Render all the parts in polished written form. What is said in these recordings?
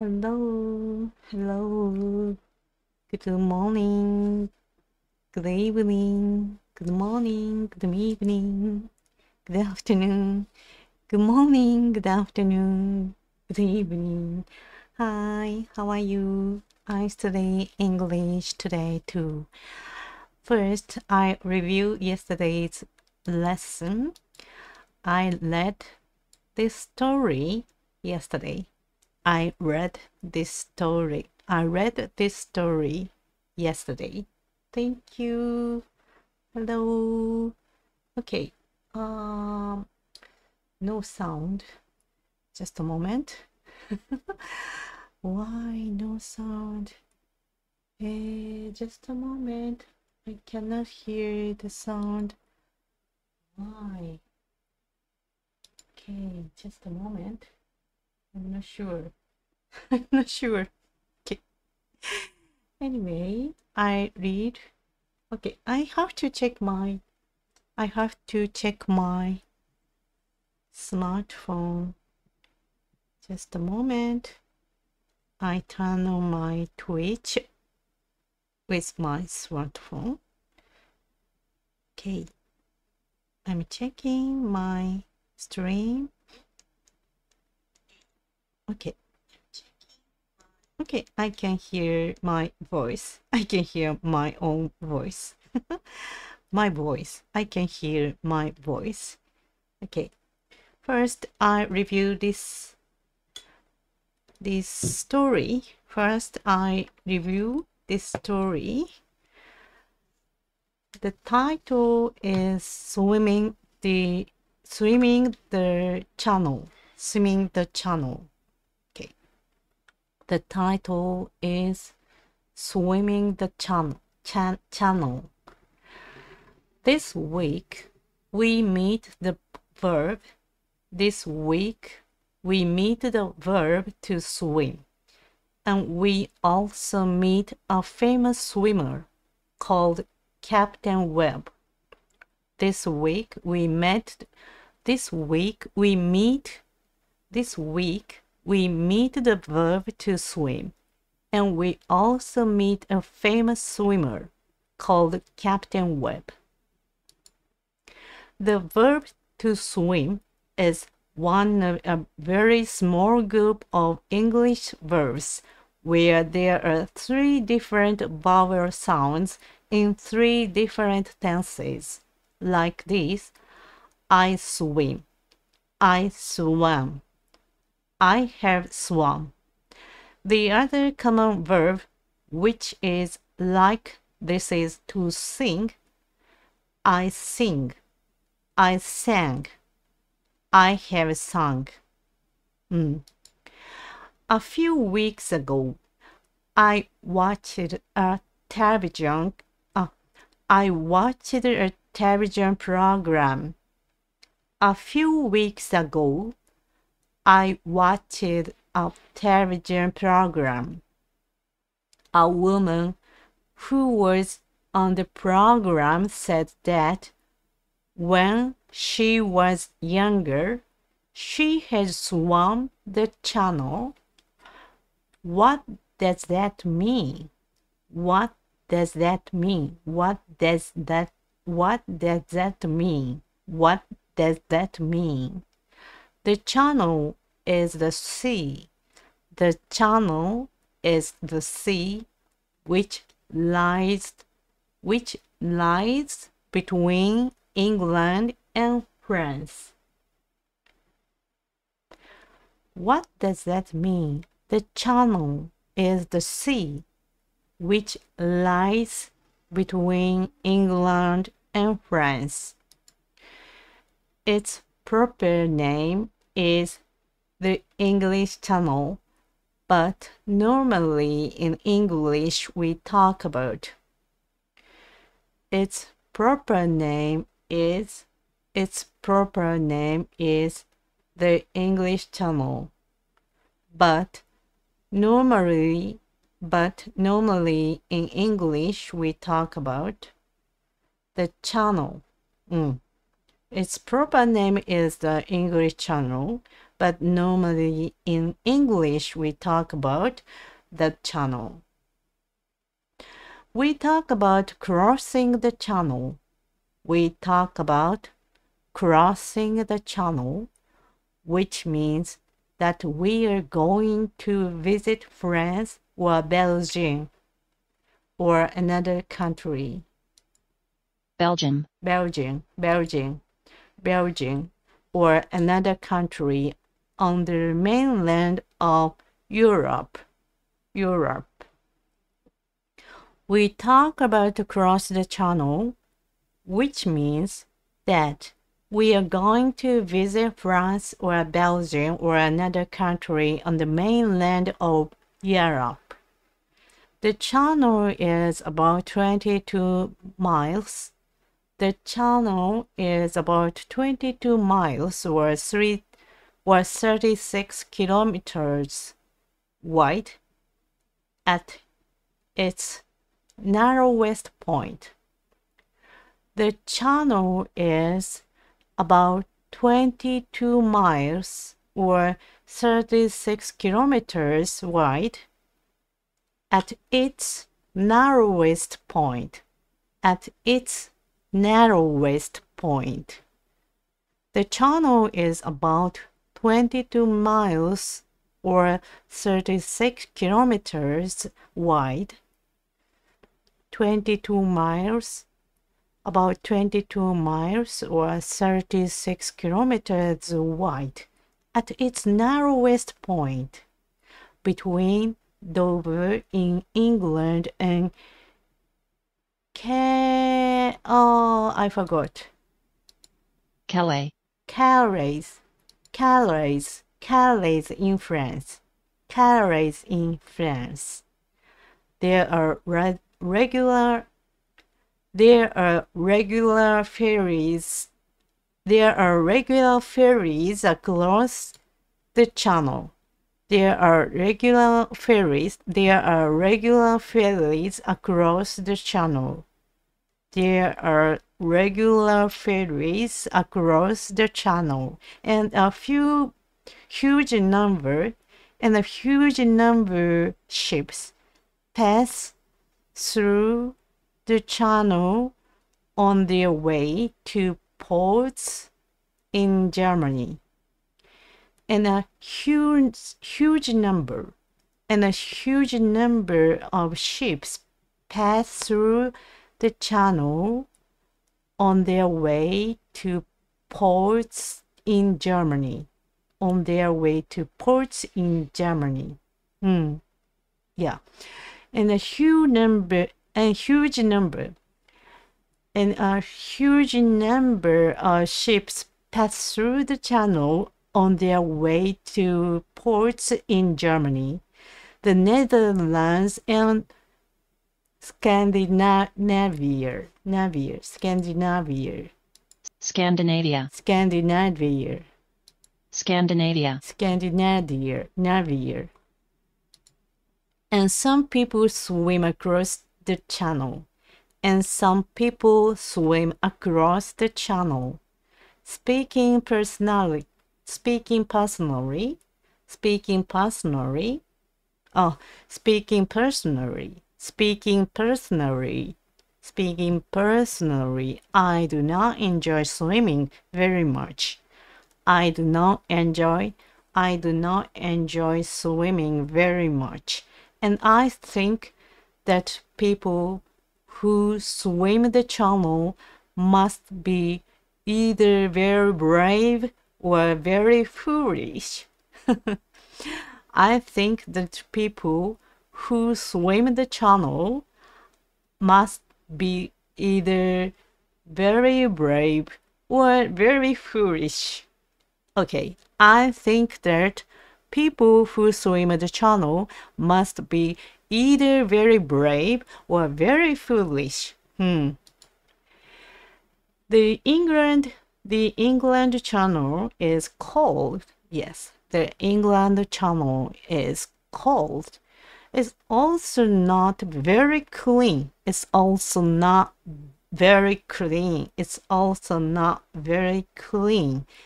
Hello, hello. Good morning, good evening, good morning, good evening, good afternoon, good morning, good afternoon, good evening. Hi, how are you? I study English today too. First, I review yesterday's lesson. I read this story yesterday. I read this story yesterday. Thank you. Hello. Okay. No sound. Just a moment. Why no sound? Just a moment. I cannot hear the sound. Why? Okay, just a moment. I'm not sure. I'm not sure. Okay. Anyway, I read. Okay, I have to check my smartphone. Just a moment. I turn on my Twitch with my smartphone. Okay. I'm checking my stream. Okay. Okay, I can hear my voice. I can hear my own voice. My voice. I can hear my voice. Okay. First, I review this story. The title is Swimming the Channel. Okay. The title is Swimming the Channel. This week we meet the verb. To swim. And we also meet a famous swimmer called Captain Webb. This week we meet the verb to swim, and we also meet a famous swimmer called Captain Webb. The verb to swim is one of a very small group of English verbs where there are 3 different vowel sounds in 3 different tenses, like this: I swim, I swam, I have swum. The other common verb, which is like this, is to sing. I sing, I sang, I have sung. A few weeks ago, I watched a television program. A few weeks ago, I watched a television program. A woman who was on the program said that when she was younger, she had swum the channel. What does that mean? What does that mean? What does that mean? The channel is the sea. The channel is the sea which lies between England and France. What does that mean? The channel is the sea which lies between England and France. Its proper name is the English Channel, but normally in English we talk about its proper name is the English Channel, but normally in English we talk about the channel. Its proper name is the English Channel, but normally in English we talk about the channel. We talk about crossing the channel. We talk about crossing the channel, which means that we are going to visit France or Belgium or another country. Belgium, Belgium, or another country on the mainland of Europe. We talk about across the channel, which means that we are going to visit France or Belgium or another country on the mainland of Europe. The channel is about 22 miles. The channel is about 22 miles or 36 kilometers wide at its narrowest point. The channel is about 22 miles or 36 kilometers wide at its narrowest point. The channel is about 22 miles or 36 kilometers wide. 22 miles, about 22 miles or 36 kilometers wide at its narrowest point between Dover in England and Calais in France. There are regular ferries. There are regular ferries across the channel. There are regular ferries across the channel. There are regular ferries across the channel, and a huge number ships pass through the channel on their way to ports in Germany. And a huge number of ships pass through the channel on their way to ports in Germany. Yeah. And a huge number of ships pass through the channel on their way to ports in Germany, the Netherlands, and Scandinavia. And some people swim across the channel. Speaking personally, I do not enjoy swimming very much. I do not enjoy swimming very much. And I think that people who swim the channel must be either very brave or very foolish. I think that people who swim the channel must be either very brave or very foolish. Okay, I think that people who swim the channel must be either very brave or very foolish. The England Channel is cold. Yes, the England Channel is cold. It's also not very clean. It's also not very clean.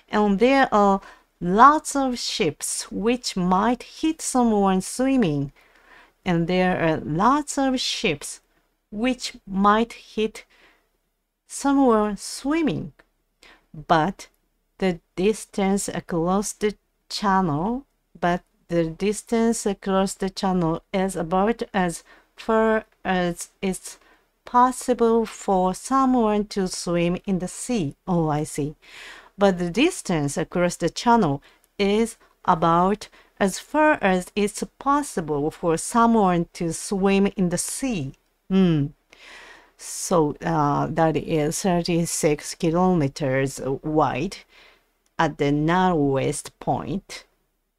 And there are lots of ships which might hit someone swimming. And there are lots of ships which might hit someone swimming. But the distance across the channel is about as far as it's possible for someone to swim in the sea. Oh, I see. But the distance across the channel is about as far as it's possible for someone to swim in the sea. So that is 36 kilometers wide at the narrowest point.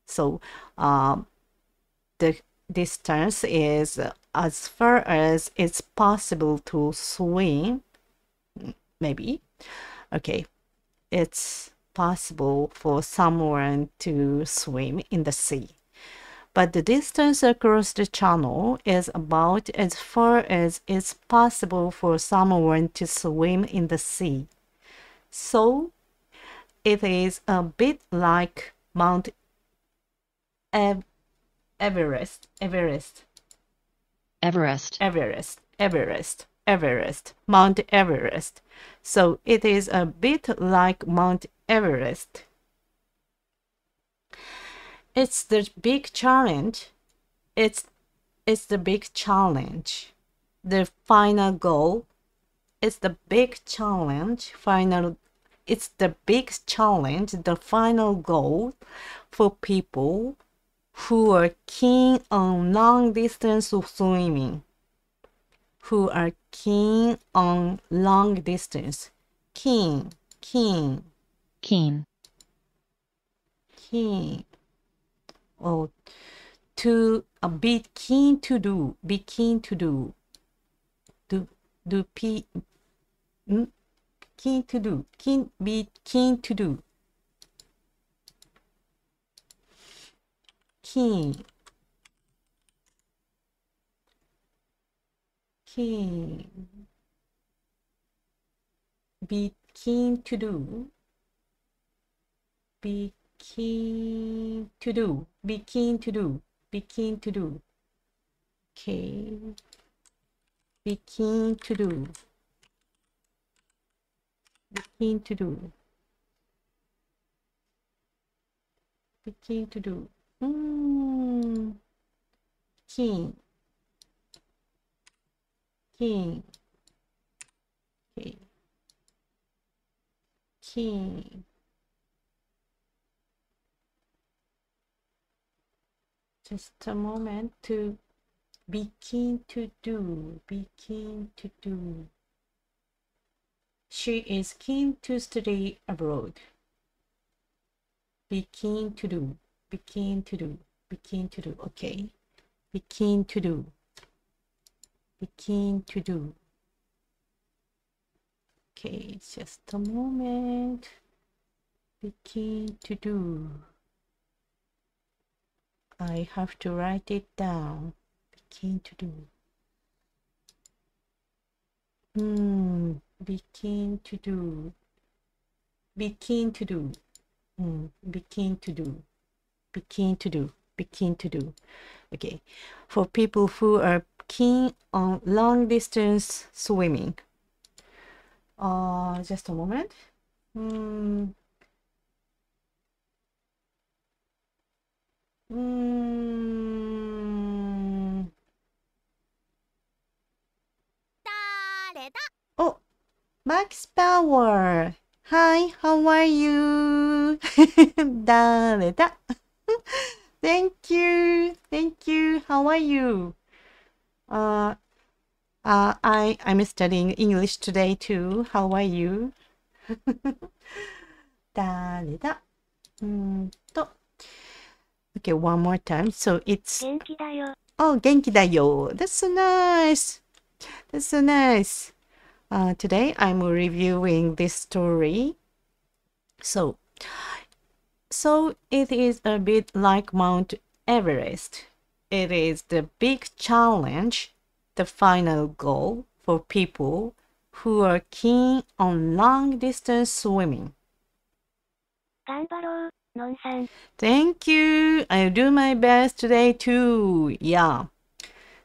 So the distance is as far as it's possible to swim. Maybe. Okay. It's possible for someone to swim in the sea. But the distance across the channel is about as far as it's possible for someone to swim in the sea. So it is a bit like Mount Everest. Mount Everest. So it is a bit like Mount Everest. It's the big challenge. It's the big challenge. The final goal. It's the big challenge. It's the big challenge. The final goal for people who are keen on long distance swimming. Who are keen on long distance. Keen. Oh, to be keen to do. Be keen to do. Be keen to do. Keen. Be keen to do. Be keen to do. Be keen to do. Be keen to do. Okay. Be keen to do. Be keen to do. Be keen to do. Keen. Okay. Keen. Just a moment. To be keen to do. Be keen to do. She is keen to study abroad. Be keen to do. Be keen to do. Be keen to do. Okay. Be keen to do. Be keen to do. Okay, just a moment. Be keen to do. I have to write it down. Be keen to do. Be keen to do. Be keen to do. Be keen to do. Be keen to do. Be keen to do. Okay. For people who are keen on long distance swimming. Just a moment. Oh, Max Power. Hi, how are you? 誰だ? Thank you. How are you? I'm studying English today too. How are you? 誰だ? Okay, one more time. So it's 元気だよ。 Oh, 元気だよ. That's so nice. Today I'm reviewing this story. So it is a bit like Mount Everest. It is the big challenge, the final goal for people who are keen on long distance swimming. 頑張ろう。のんさん。 Thank you. I'll do my best today too. Yeah.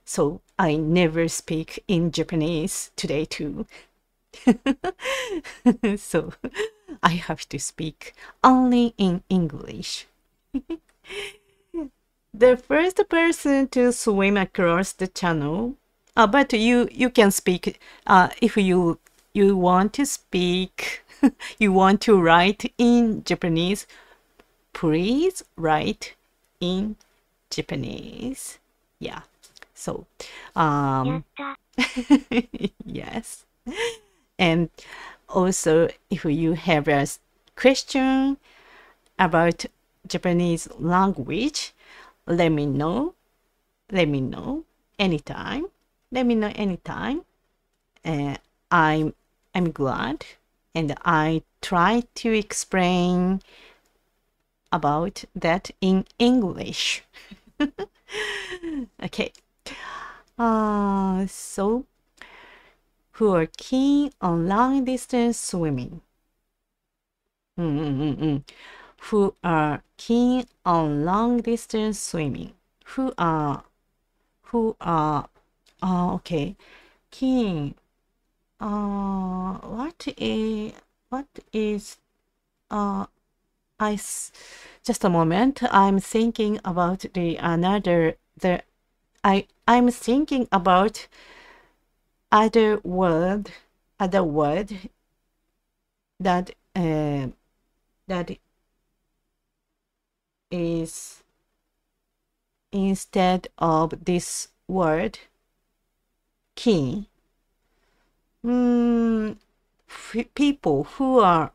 So I never speak in Japanese today too. So I have to speak only in English. The first person to swim across the channel. But you can speak if you want to speak, you want to write in Japanese, please write in Japanese. Yeah. So やった。 yes. And also if you have a question about Japanese language, let me know anytime. Let me know anytime. I'm glad, and I try to explain about that in English. Okay. So who are keen on long distance swimming? Who are keen on long distance swimming? Who are okay. Keen. What is just a moment. I'm thinking about I'm thinking about other word that is instead of this word keen. People who are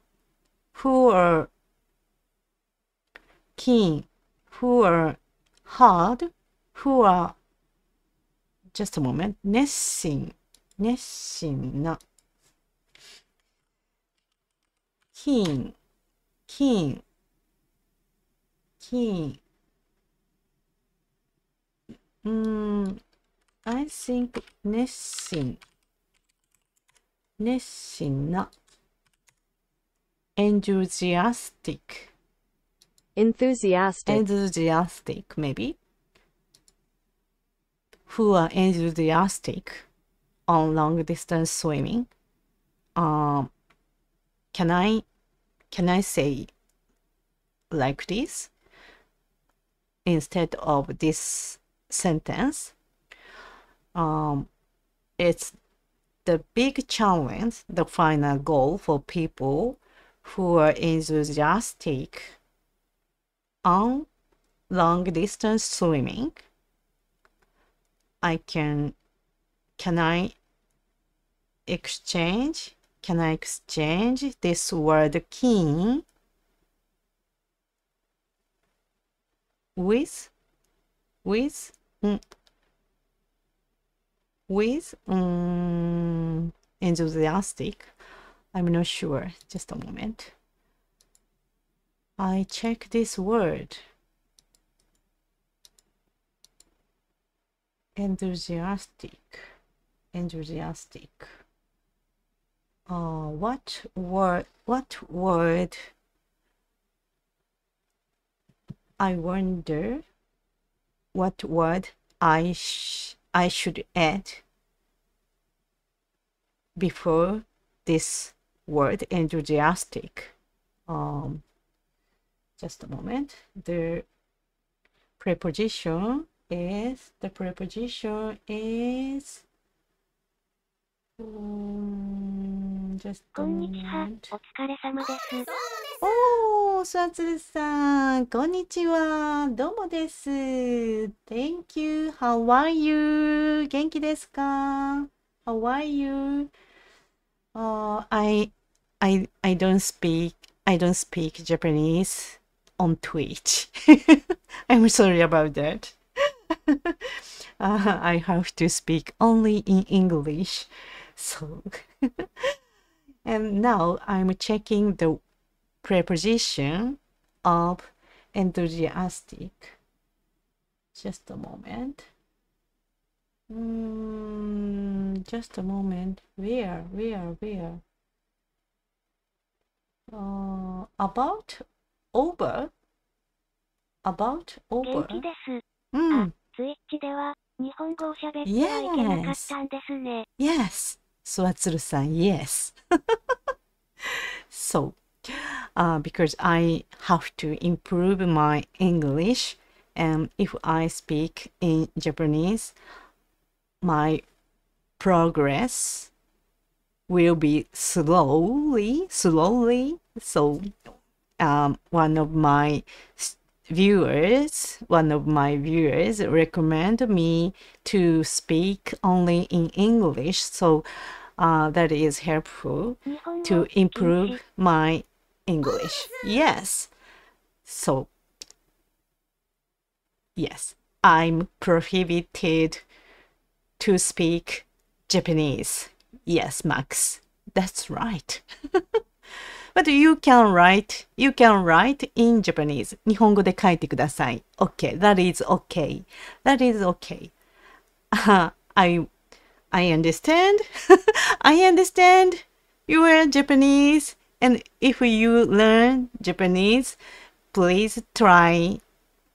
keen, who are hard, who are just a moment. 熱心な keen. I think 熱心な enthusiastic maybe, who are enthusiastic on long distance swimming. Can I say like this instead of this sentence? It's the big challenge, the final goal for people who are enthusiastic on long distance swimming. Can I exchange this word keen with enthusiastic? I'm not sure. Just a moment. I check this word. Enthusiastic. What word? I wonder what word I should add before this word enthusiastic. Just a moment. The preposition is just a こんにちは。 moment. お疲れ様です。 Oh, スワツルさん、こんにちは。どうもです。Thank you. How are you? 元気ですか？ How are you? I don't speak Japanese on Twitch. I'm sorry about that. I have to speak only in English. So and now I'm checking the preposition of enthusiastic. Just a moment. Just a moment. Where? About over about 元 over? 気です。Mm, ツイッチでは、日本語を喋ってはいけなかったんですね。yes. スワツルさん yes. So, because I have to improve my English, and if I speak in Japanese, my progress will be slowly. So, one of my viewers recommend me to speak only in English. So, that is helpful 日本語 to 禁 improve 止。 my English. Yes. So, yes, I'm prohibited to speak Japanese. Yes, Max. That's right. But you can write in Japanese. 日本語で書いてください. Okay, that is okay. That is okay. I understand. I understand you are Japanese, and if you learn Japanese, please try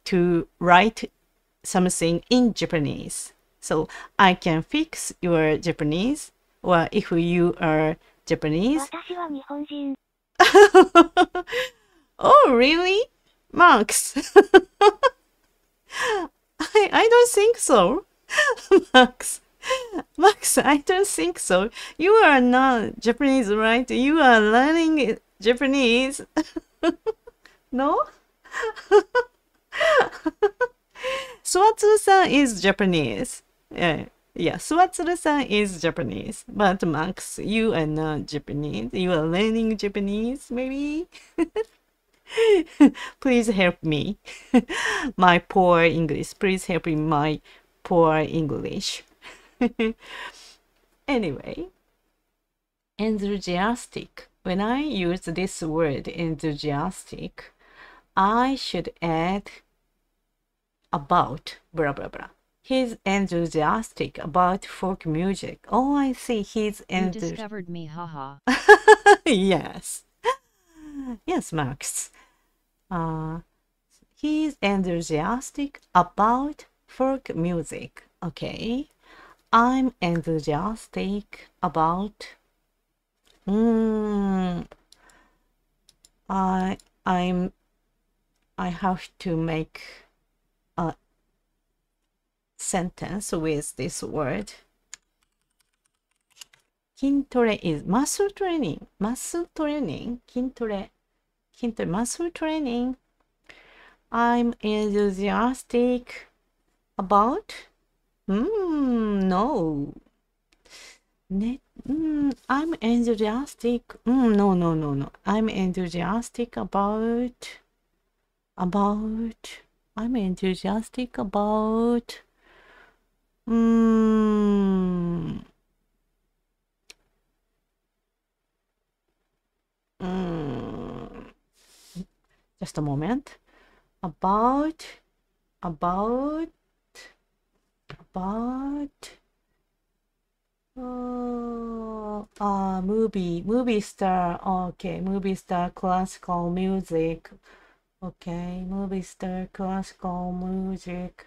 to write something in Japanese. So I can fix your Japanese, or if you are Japanese. 私は日本人。Oh, really? Max? I don't think so. Max, I don't think so. You are not Japanese, right? You are learning Japanese. No? Suwatsuru-san is Japanese. Yeah, Suwatsuru-san is Japanese. But Max, you are not Japanese. You are learning Japanese, maybe? Please help me. My poor English. Please help me, my poor English. Anyway, enthusiastic. When I use this word enthusiastic, I should add about blah blah blah. He's enthusiastic about folk music. Oh, I see. He's You discovered me, haha. Yes. Yes, Max. He's enthusiastic about folk music. Okay. I'm enthusiastic about I have to make a sentence with this word. 筋トレ is muscle training. Muscle training. 筋トレ muscle training. I'm enthusiastic about no. I'm enthusiastic. No. I'm enthusiastic about. I'm enthusiastic about. Just a moment. About movie star. Okay, movie star, classical music. Okay, movie star, classical music.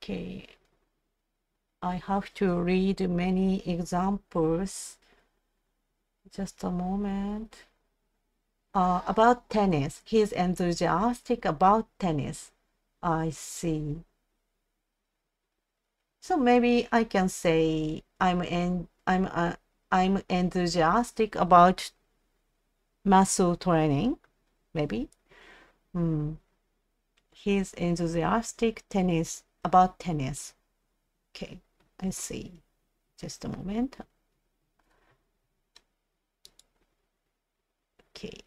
Okay, I have to read many examples. Just a moment. About tennis. He's enthusiastic about tennis. I see. So maybe I can say I'm enthusiastic about muscle training. Maybe. He's enthusiastic about tennis. Okay, I see. Just a moment. Okay,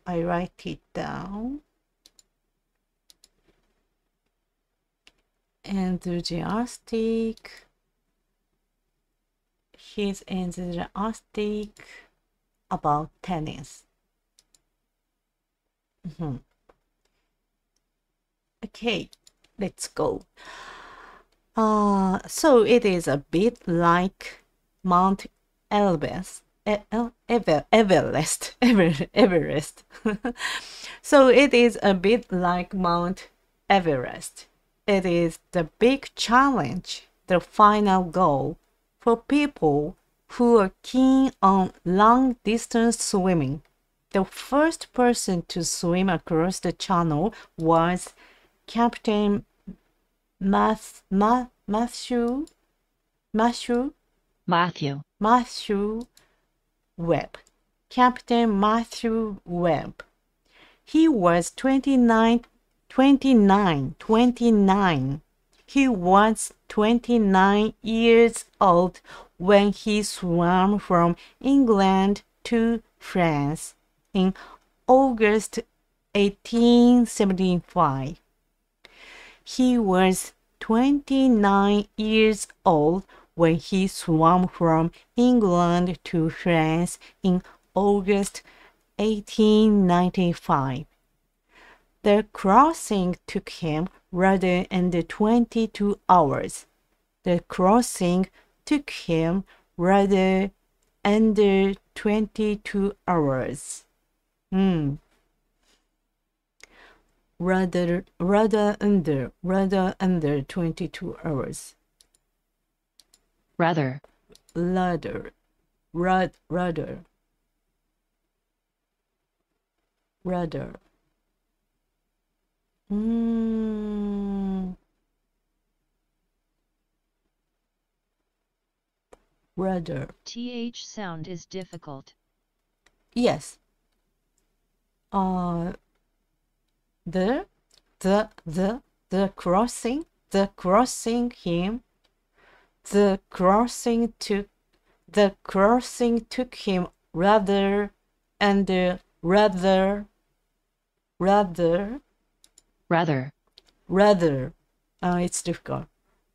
I write it down. Enthusiastic. He's enthusiastic about tennis. Okay, let's go. So it is a bit like Mount Elbrus. Everest. Everest. So it is a bit like Mount Everest. It is the big challenge, the final goal for people who are keen on long-distance swimming. The first person to swim across the channel was Captain Matthew Webb. Captain Matthew Webb. He was 29. He was 29 years old when he swam from England to France in August 1875. He was 29 years old when he swam from England to France in August 1895. The crossing took him rather under 22 hours. The crossing took him rather under 22 hours. Rather under 22 hours. Rather. Rather. TH sound is difficult. Yes. The crossing took him rather under it's difficult.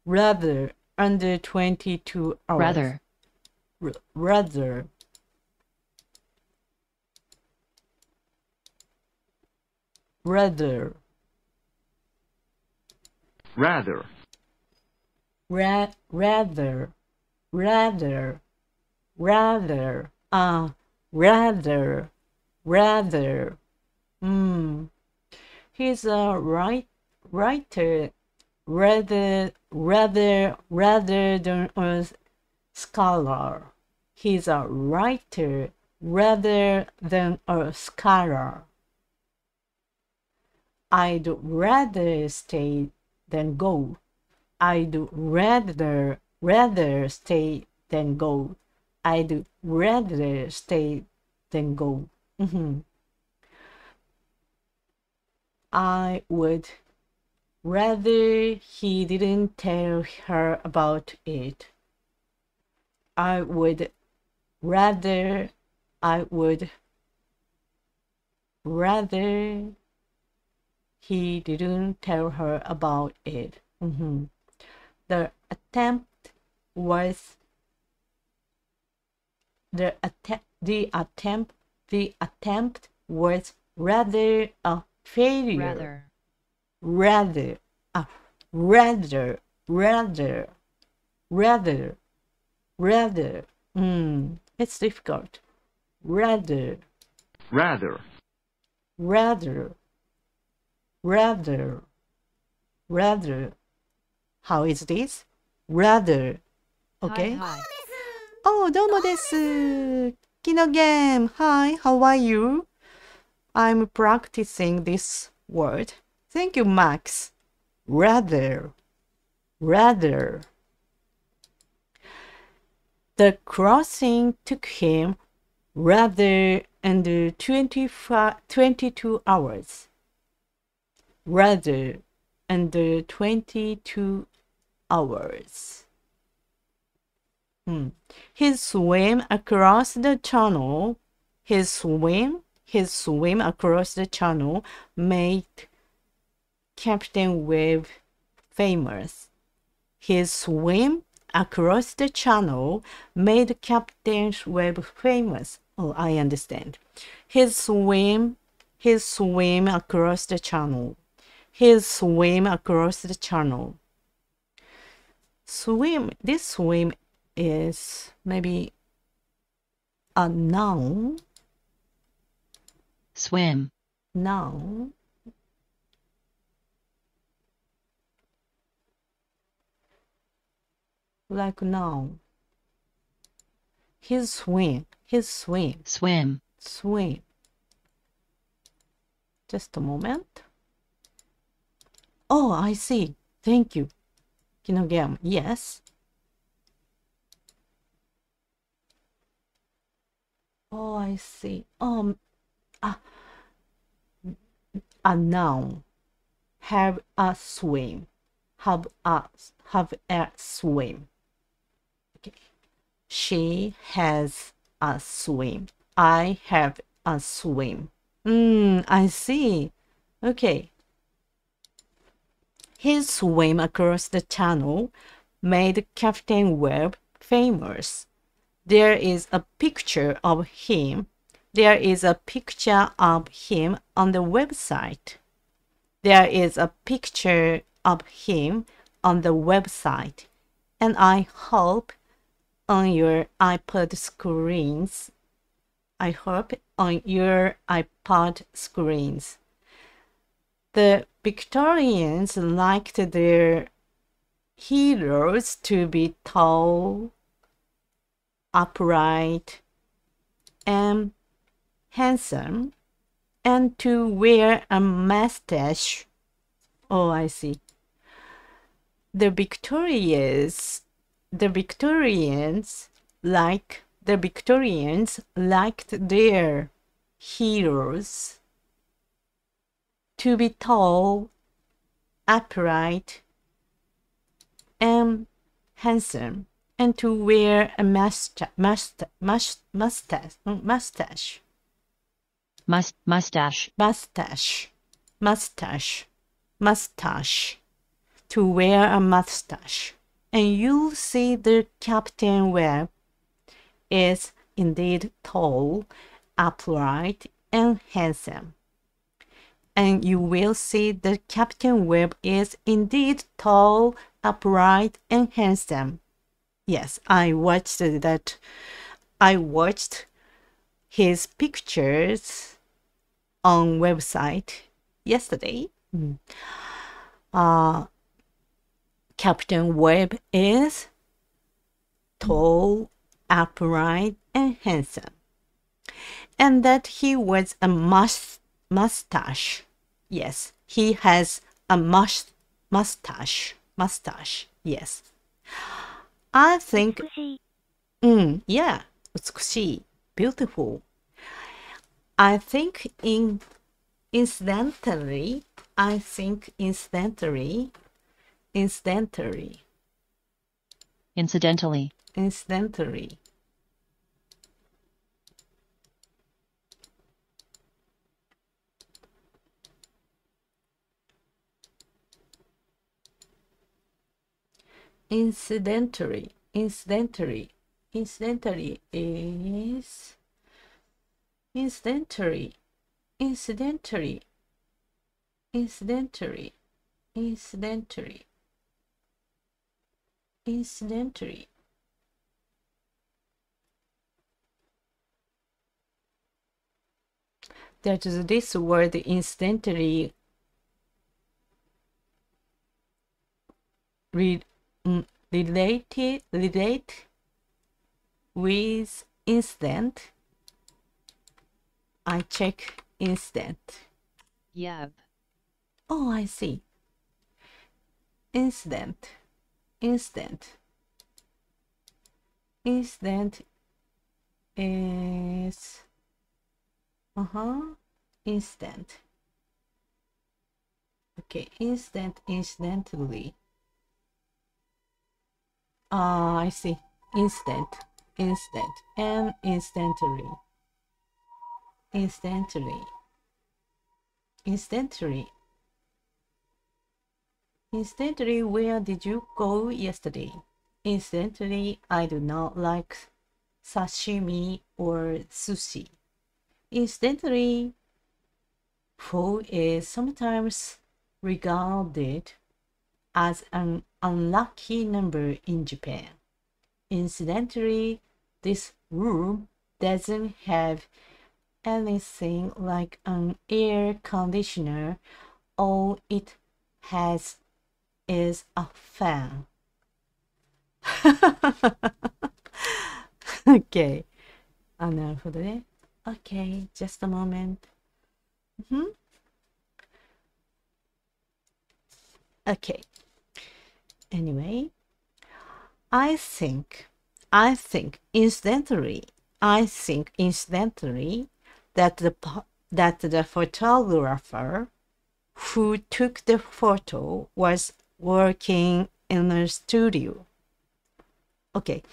Rather under 22 hours. Rather. He's a writer rather than a scholar. He's a writer rather than a scholar. I'd rather stay than go. I'd rather stay than go. I'd rather stay than go. I would rather he didn't tell her about it. I would rather he didn't tell her about it. The attempt was rather a failure. Rather. It's difficult. Rather. How is this? Rather. Okay. Hi. Oh, どうもです。キノゲーム。Hi, how are you? I'm practicing this word. Thank you, Max. Rather. The crossing took him rather under 22 hours. Rather under 22 hours. He swam across the channel. His swim across the channel made Captain Webb famous. His swim across the channel made Captain Webb famous. Oh, I understand. His swim across the channel. This swim is maybe a noun. Swim. Noun. Like noun. His swim. His swim. Swim. Swim. Just a moment. Oh, I see. Thank you. Kinogam. Yes. Oh, I see. A noun. Have a swim. Have a swim. Okay. She has a swim. I have a swim. I see. Okay. His swim across the channel made Captain Webb famous. There is a picture of him. There is a picture of him on the website. There is a picture of him on the website. And I hope on your iPod screens. I hope on your iPod screens. The Victorians liked their heroes to be tall, upright, and handsome, and to wear a mustache. Oh, I see. The Victorians liked their heroes to be tall, upright, and handsome, and to wear a mustache. To wear a mustache. And you'll see that Captain Webb is indeed tall, upright, and handsome. And you will see that Captain Webb is indeed tall, upright, and handsome. Yes, I watched that. I watched his pictures on website yesterday. Captain Webb is tall, upright, and handsome. And that he was a mustache. Yes, he has a mustache. Yes. I think, 美しい。 yeah, 美しい, beautiful. I think incidentally, Incidentally. incidentally. Incidentally is incidentally. That is this word incidentally relate with incident. I check incident. Yep. Oh, I see. Incident is incident. Okay, incidentally. I see. Instant, and instantly. Instantly, where did you go yesterday? Instantly, I do not like sashimi or sushi. Instantly, food is sometimes regarded as an unlucky number in Japan. Incidentally, this room doesn't have anything like an air conditioner. All it has is a fan. Okay. あ、なるほどね。Okay, just a moment. Okay. Anyway, I think incidentally that the photographer who took the photo was working in a studio. Okay.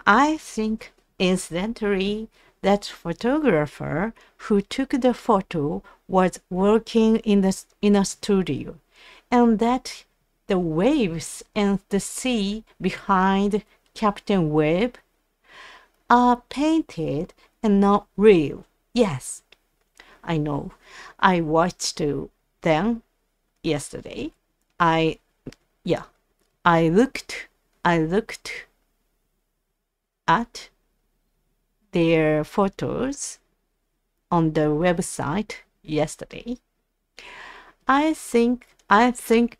I think incidentally that photographer who took the photo was working in a studio, and that the waves and the sea behind Captain Webb are painted and not real. Yes, I know. I watched them yesterday. I looked at their photos on the website yesterday. I think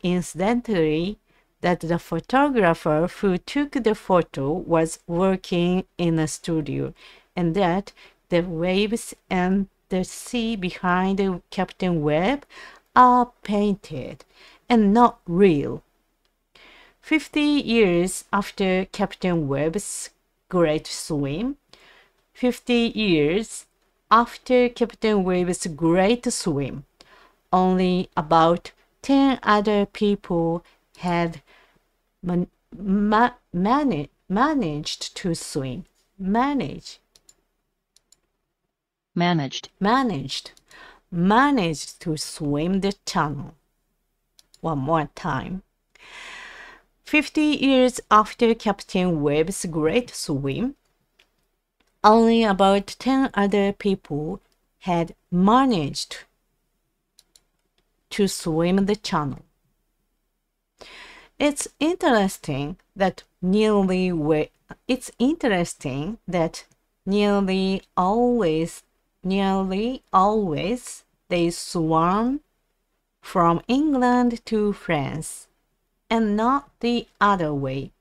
incidentally that the photographer who took the photo was working in a studio, and that the waves and the sea behind Captain Webb are painted and not real. 50 years after Captain Webb's Great Swim, 50 years after Captain Webb's Great Swim, only about 10 other people had managed to swim. Managed to swim the channel. One more time. 50 years after Captain Webb's Great Swim, only about 10 other people had managed to swim the channel. It's interesting that nearly always they swam from England to France, and not the other way.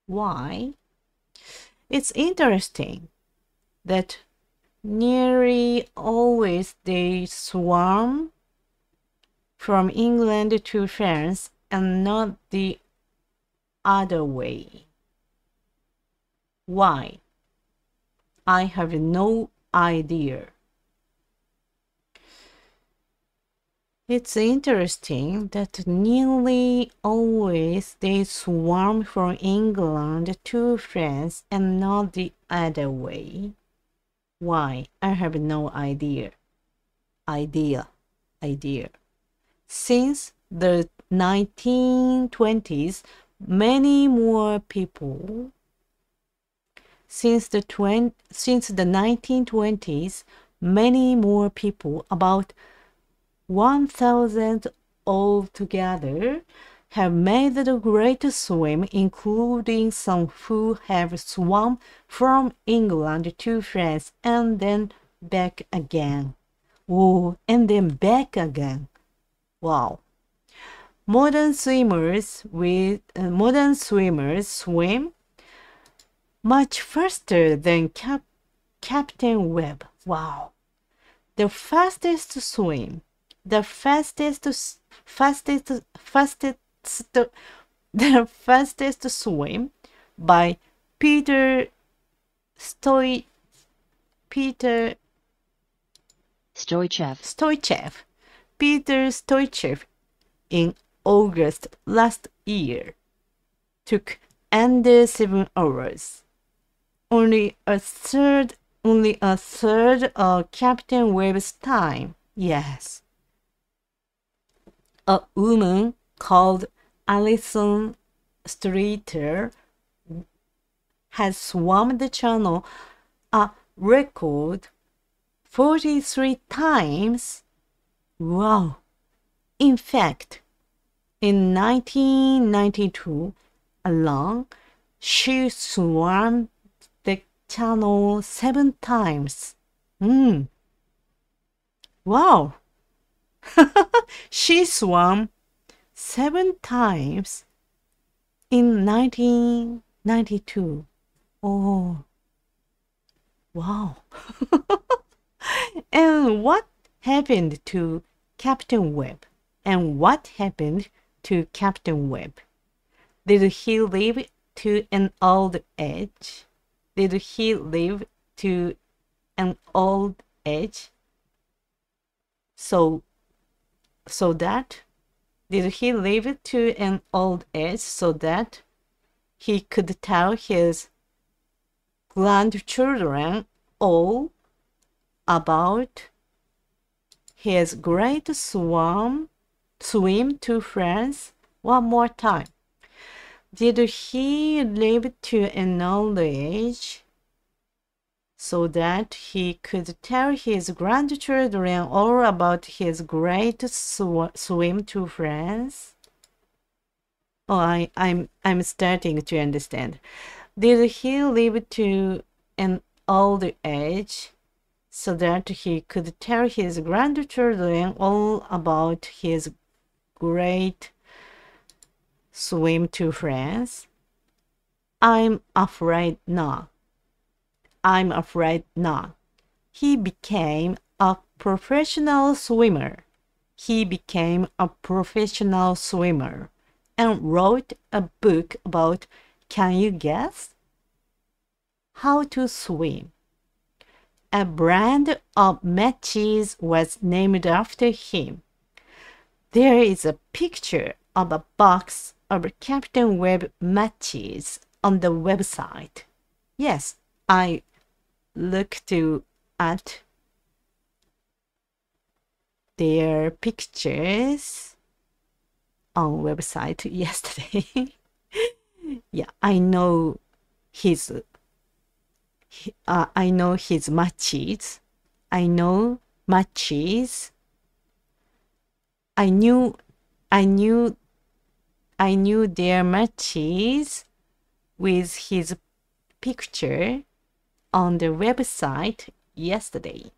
Why? It's interesting that nearly always they swam from England to France and not the other way. Why? I have no idea. It's interesting that nearly always they swam from England to France and not the other way. Why? I have no idea. Since the 1920s, many more people. Since the 1920s, many more people, about 1,000 altogether, have made the Great Swim, including some who have swum from England to France and then back again. Oh, and then back again. Wow. Modern swimmers swim much faster than Captain Webb. Wow. The fastest swim by Peter Stoichev in August last year took under 7 hours. Only a third of Captain Webb's time. Yes. A woman called Alison Streeter has swum the channel a record 43 times. Wow. In fact, in 1992 alone, she swam the channel 7 times. Wow! She swam 7 times in 1992. Oh, wow. And what happened to Captain Webb? And what happened to Captain Webb? Did he live to an old age? Did he live to an old age? So that did he live to an old age so that he could tell his grandchildren all about his great swim to France? One more time. Did he live to an old age so that he could tell his grandchildren all about his great swim to France? Oh, I'm starting to understand. Did he live to an old age so that he could tell his grandchildren all about his great swim to France? I'm afraid not. I'm afraid not. He became a professional swimmer. He became a professional swimmer and wrote a book about, can you guess? How to swim. A brand of matches was named after him. There is a picture of a box of Captain Webb matches on the website. Yes, I looked at their pictures on website yesterday. Yeah, I know his matches. I know matches. I knew their matches with his picture on the website yesterday.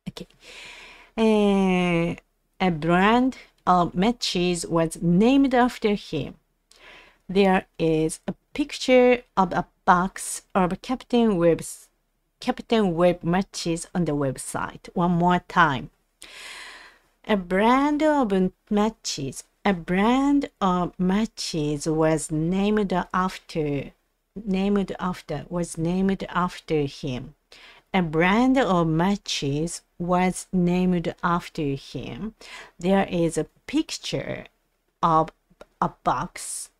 Okay. A brand of matches was named after him. There is a picture of a box of Captain Webb matches on the website. One more time. A brand of matches. A brand of matches was named after him. A brand of matches was named after him. There is a picture of a box.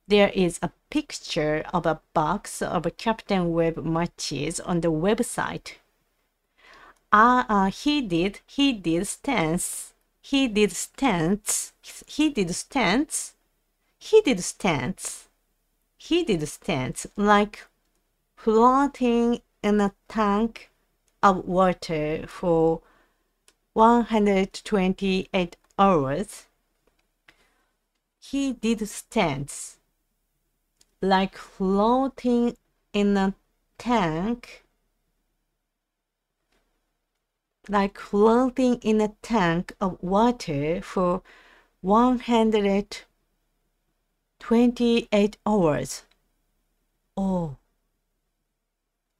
There is a picture of a box of Captain Webb matches on the website. He did stance. He did stance like floating in a tank of water for 128 hours. He did stance like floating in a tank of water for 128 hours. Oh,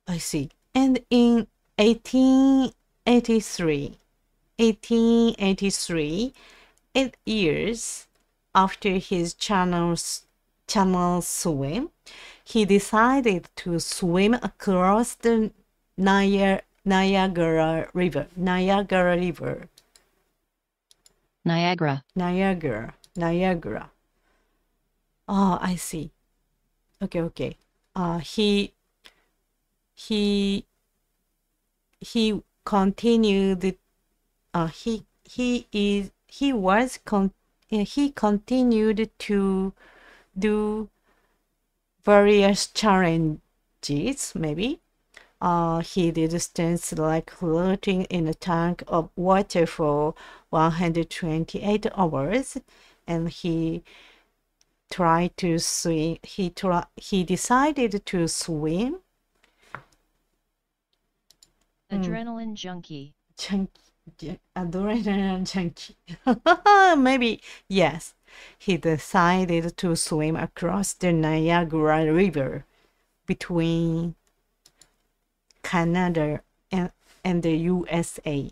I see. And in 1883, 8 years after his channel swim, he decided to swim across the Niagara River. Oh, I see. Okay. He continued. He continued to do various challenges. Maybe. He did stunts like floating in a tank of water for 128 hours, and he tried to swim. He decided to swim Adrenaline junkie. Adrenaline junkie. Maybe, yes. He decided to swim across the Niagara River between Canada and the USA.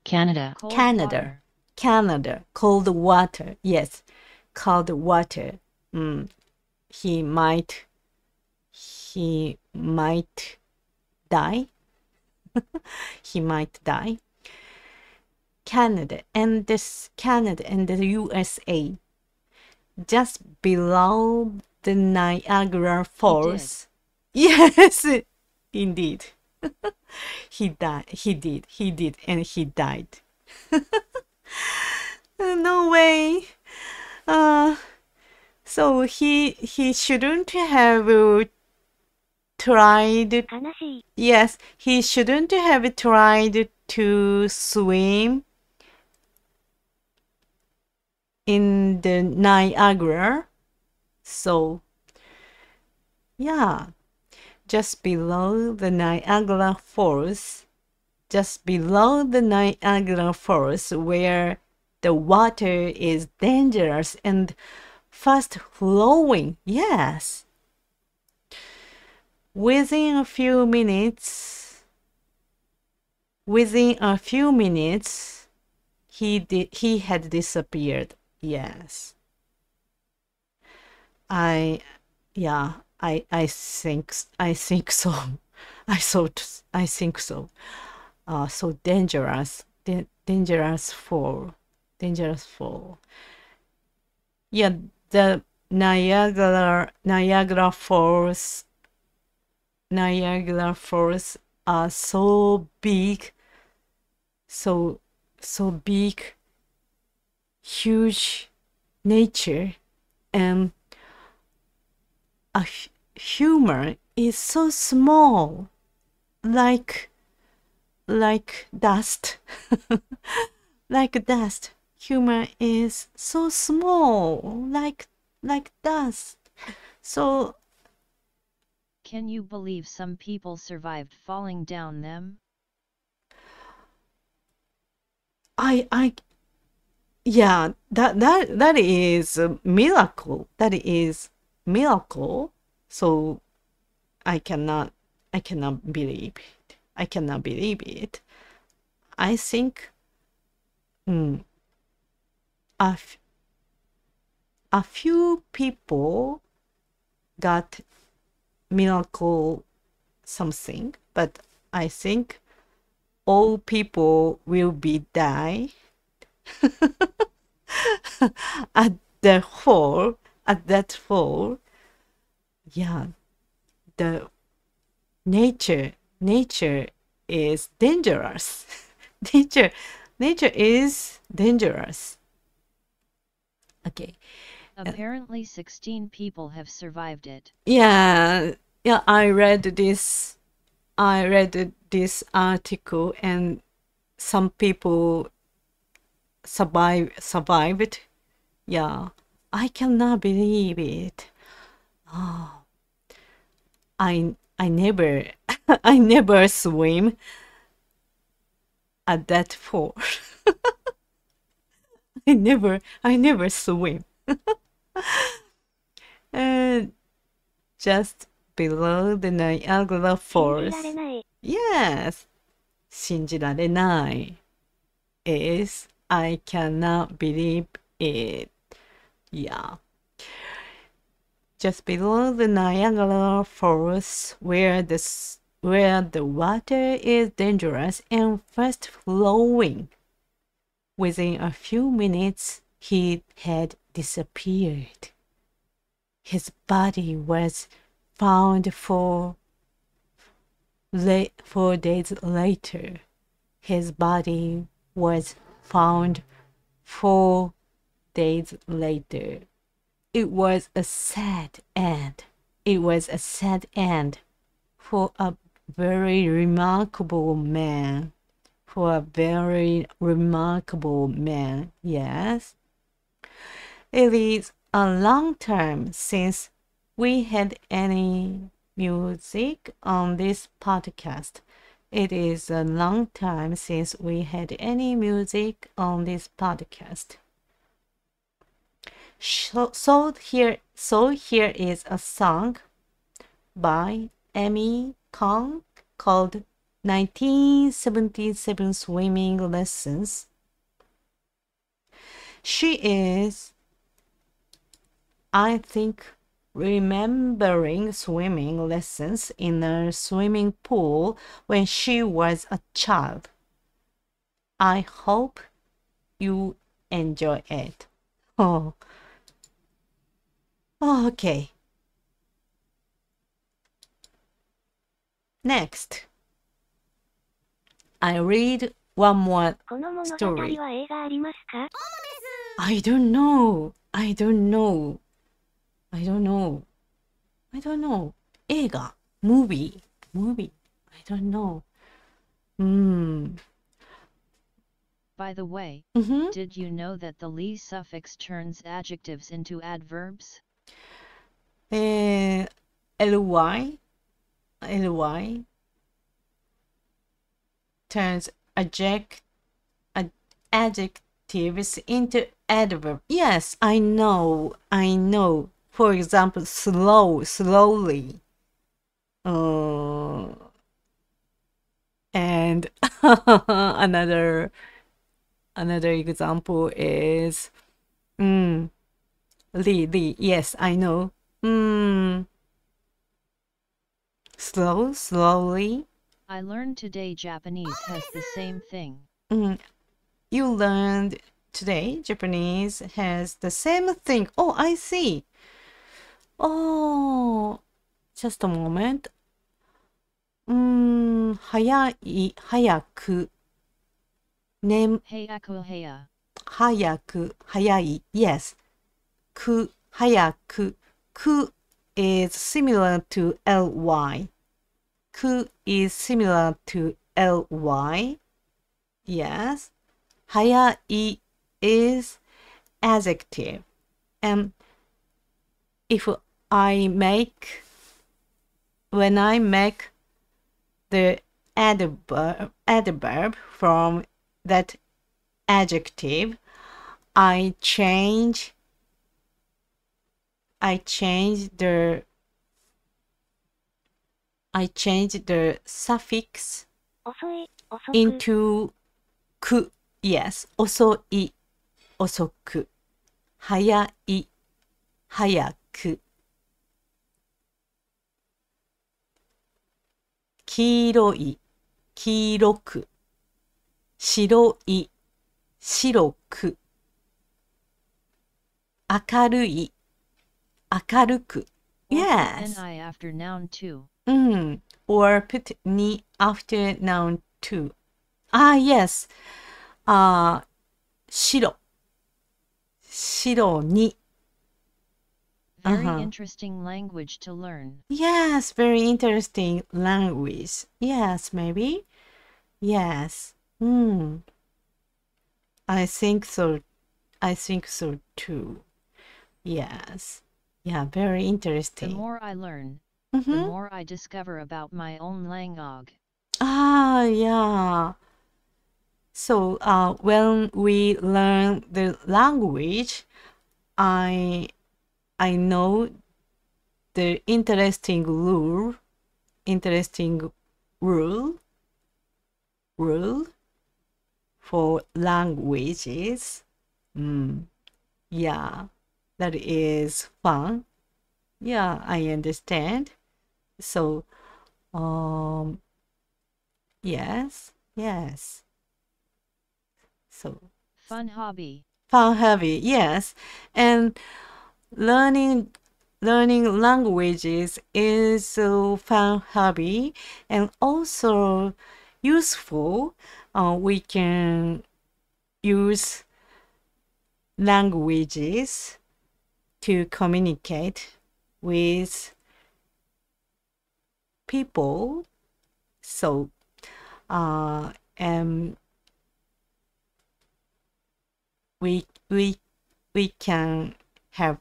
Canada. Cold Canada. water. Canada. Cold water. Yes. Cold water. He might die. He might die. Canada and the USA, just below the Niagara Falls. Yes, indeed. He did, and he died. No way. So he shouldn't have tried. Yes, he shouldn't have tried to swim in the Niagara. So yeah, just below the Niagara Falls, where the water is dangerous and fast flowing. Yes. Within a few minutes, he had disappeared. Yes. I think so. I think so. So dangerous fall. Yeah, the Niagara Falls are so big, huge nature, and a human is so small, like dust. Like dust. Human is so small, like dust. So can you believe some people survived falling down them? Yeah, that is a miracle. That is miracle. So I cannot believe it. I cannot believe it. I think a few people got miracle something, but I think all people will be die at that fall. Yeah, the nature is dangerous. nature is dangerous. Okay. Apparently 16 people have survived it. Yeah, I read this article, and some people survived. Yeah, I cannot believe it. Oh, I never I never swim at that fall. I never swim. Just below the Niagara Falls. Yes. 信じられない is I cannot believe it. Yeah. Just below the Niagara Falls, where the water is dangerous and fast flowing. Within a few minutes, he had disappeared. His body was found 4 days later. His body was found 4 days later. It was a sad end. For a very remarkable man. Yes. It is a long time since we had any music on this podcast. It is a long time since we had any music on this podcast. So here is a song by Amy Kong called 1977 Swimming Lessons. She is, I think, remembering swimming lessons in a swimming pool when she was a child. I hope you enjoy it. Oh, okay. Next, I read one more この物語 story. は映画ありますか？ I don't know. I don't know. I don't know. I don't know. 映画 movie. I don't know. By the way, did you know that the ly suffix turns adjectives into adverbs? ly turns adjectives into adverb. Yes, I know. For example, slowly. And another example is Lee. Yes, I know. Slowly. I learned today Japanese has the same thing. You learned today Japanese has the same thing. Oh, I see. Oh, just a moment. 早く。早い。Yes. 早く。is similar to ly. is similar to ly. Yes. 早い is adjective. And when I make the adverb from that adjective, I change the suffix into く yes 遅い遅く早い早く黄色い黄色く白い白く明るい明るく yes ni after noun too. Or put ni after noun too. Ah, yes. 白に Very interesting language to learn. Yes, very interesting language. Yes, maybe. Yes. I think so too. Yes. Yeah, very interesting. The more I learn, the more I discover about my own language. Ah, yeah. So, when we learn the language, I know the interesting rule for languages. Yeah, that is fun. Yeah, I understand. So, yes. So Fun hobby. Yes. And learning languages is a fun hobby and also useful. We can use languages to communicate with people. So, we can have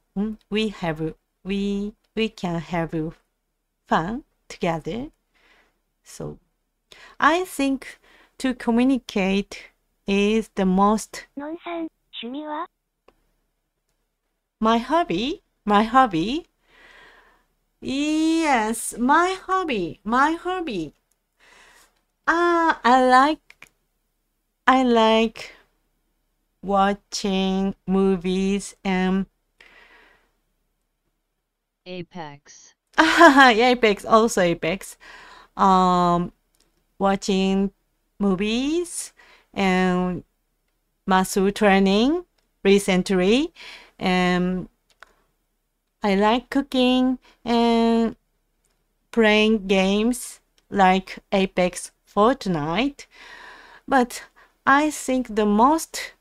fun together. So I think to communicate is the most. のんさん、趣味は My hobby? My hobby? Yes, my hobby. My hobby. I like watching movies and Apex. Apex, also Apex. Watching movies and muscle training recently. And I like cooking and playing games like Apex, Fortnite. But I think the most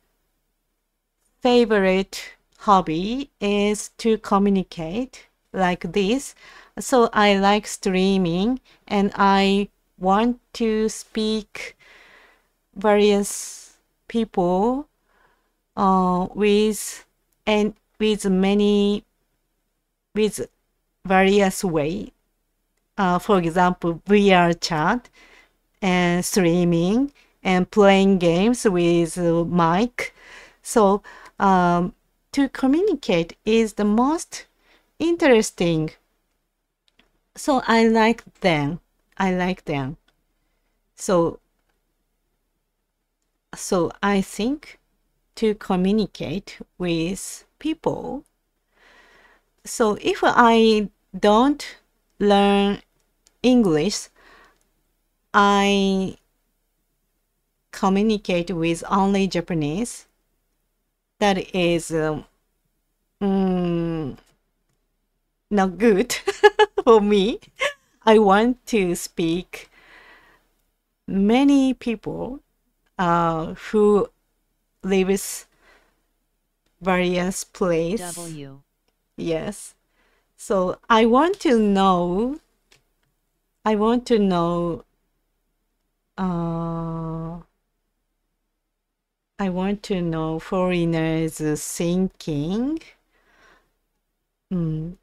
favorite hobby is to communicate like this. So I like streaming and I want to speak various people with various way. For example, VR chat and streaming and playing games with mic. So to communicate is the most interesting. So I like them. So I think to communicate with people. So if I don't learn English, I communicate with only Japanese. That is not good for me. I want to speak many people who lives various places. W. Yes. So I want to know foreigners thinking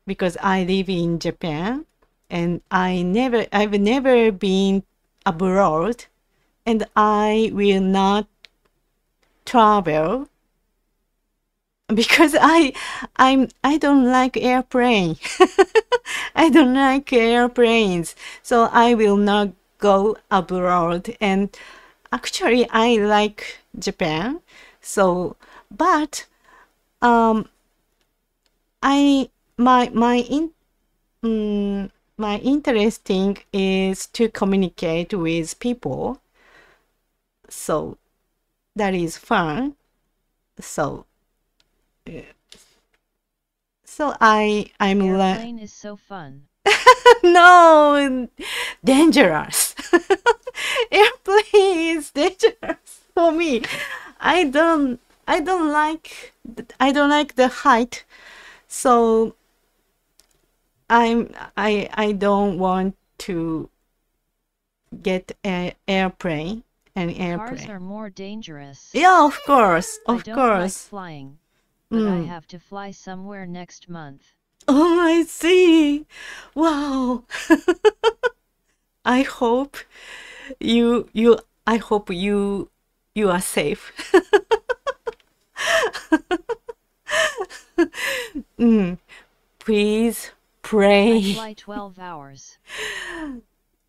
because I live in Japan and I've never been abroad and I will not travel because I don't like airplane. I don't like airplanes, so I will not go abroad. And actually, I like Japan. So, but my interesting is to communicate with people. So that is fun. So I'm Airplane is so fun. no, dangerous. Airplane is dangerous for me. I don't like the height. So I don't want to get an airplane. Cars are more dangerous. Yeah, of course, I don't like flying, but I have to fly somewhere next month. Oh, I see. Wow. I hope you are safe. Please pray. I fly 12 hours.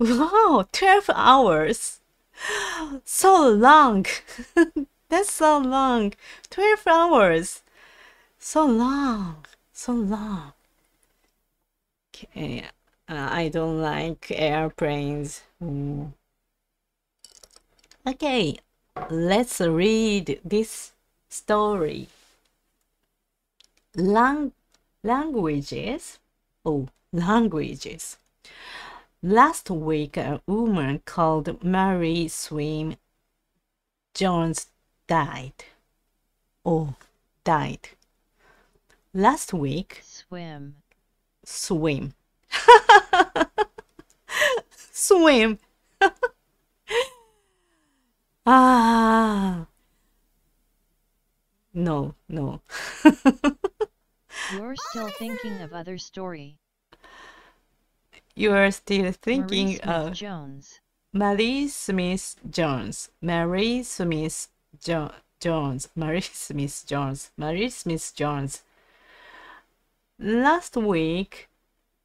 Wow, 12 hours. So long. That's so long. 12 hours. So long. Okay. I don't like airplanes. Okay, let's read this story. Languages. Languages. Last week, a woman called Mary Swim Jones died. Died. Last week. Swim. Swim. No. You're still thinking of other story. You are still thinking Marie Smith of Jones. Mary Smith Jones. Mary Smith Jones. Mary Smith Jones. Mary Smith Jones. Last week,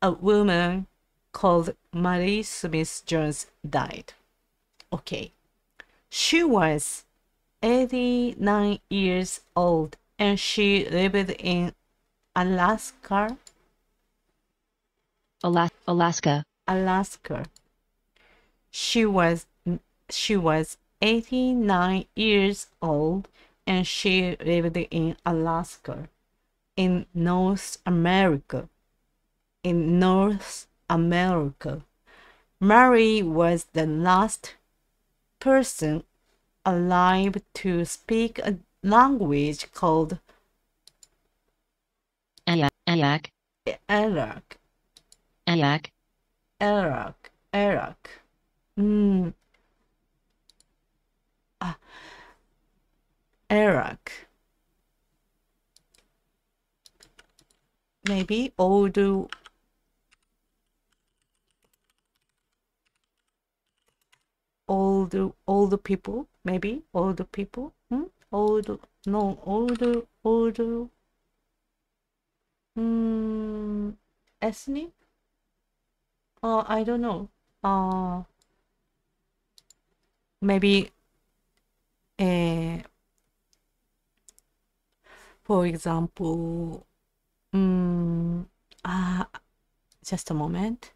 a woman called Mary Smith Jones died. Okay. She was 89 years old and she lived in Alaska. Alaska. She was 89 years old and she lived in Alaska, in North America. Mary was the last person alive to speak a language called Arak. Maybe older people, maybe older people. Ethnic. I don't know. Maybe for example, just a moment.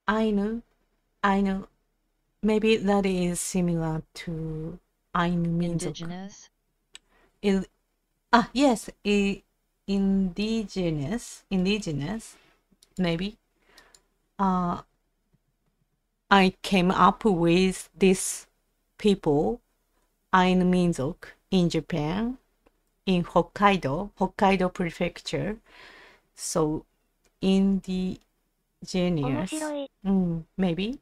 I know. Maybe that is similar to Ainu Minzok. Indigenous. Yes, indigenous, maybe. I came up with this people, Ainu Minzok, in Japan, in Hokkaido Prefecture. So, indigenous. Maybe.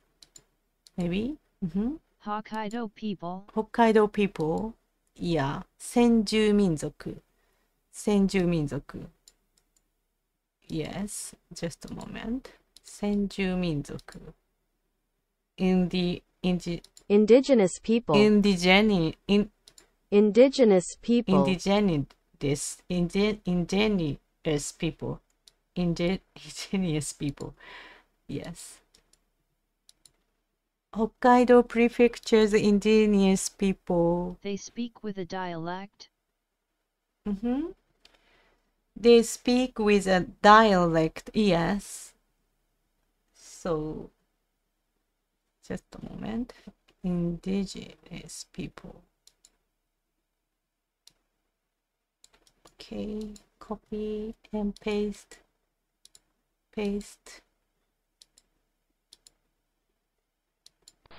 Hokkaido people. Yeah. 先住民族. Yes, just a moment. 先住民族. Indigenous people. Indigenous people. Indigenous people. Yes. Hokkaido Prefecture's indigenous people. They speak with a dialect. They speak with a dialect, yes. So, just a moment. Indigenous people. Okay, copy and paste.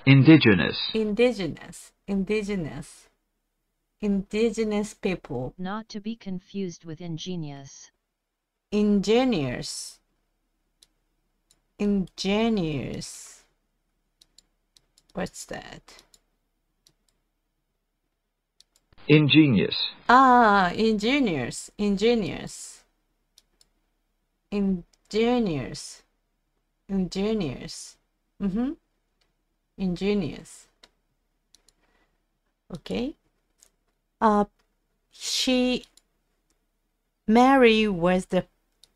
Indigenous people. Not to be confused with ingenious. Ingenious. What's that? Ingenious. Ingenious. Ingenious. Okay. Mary was the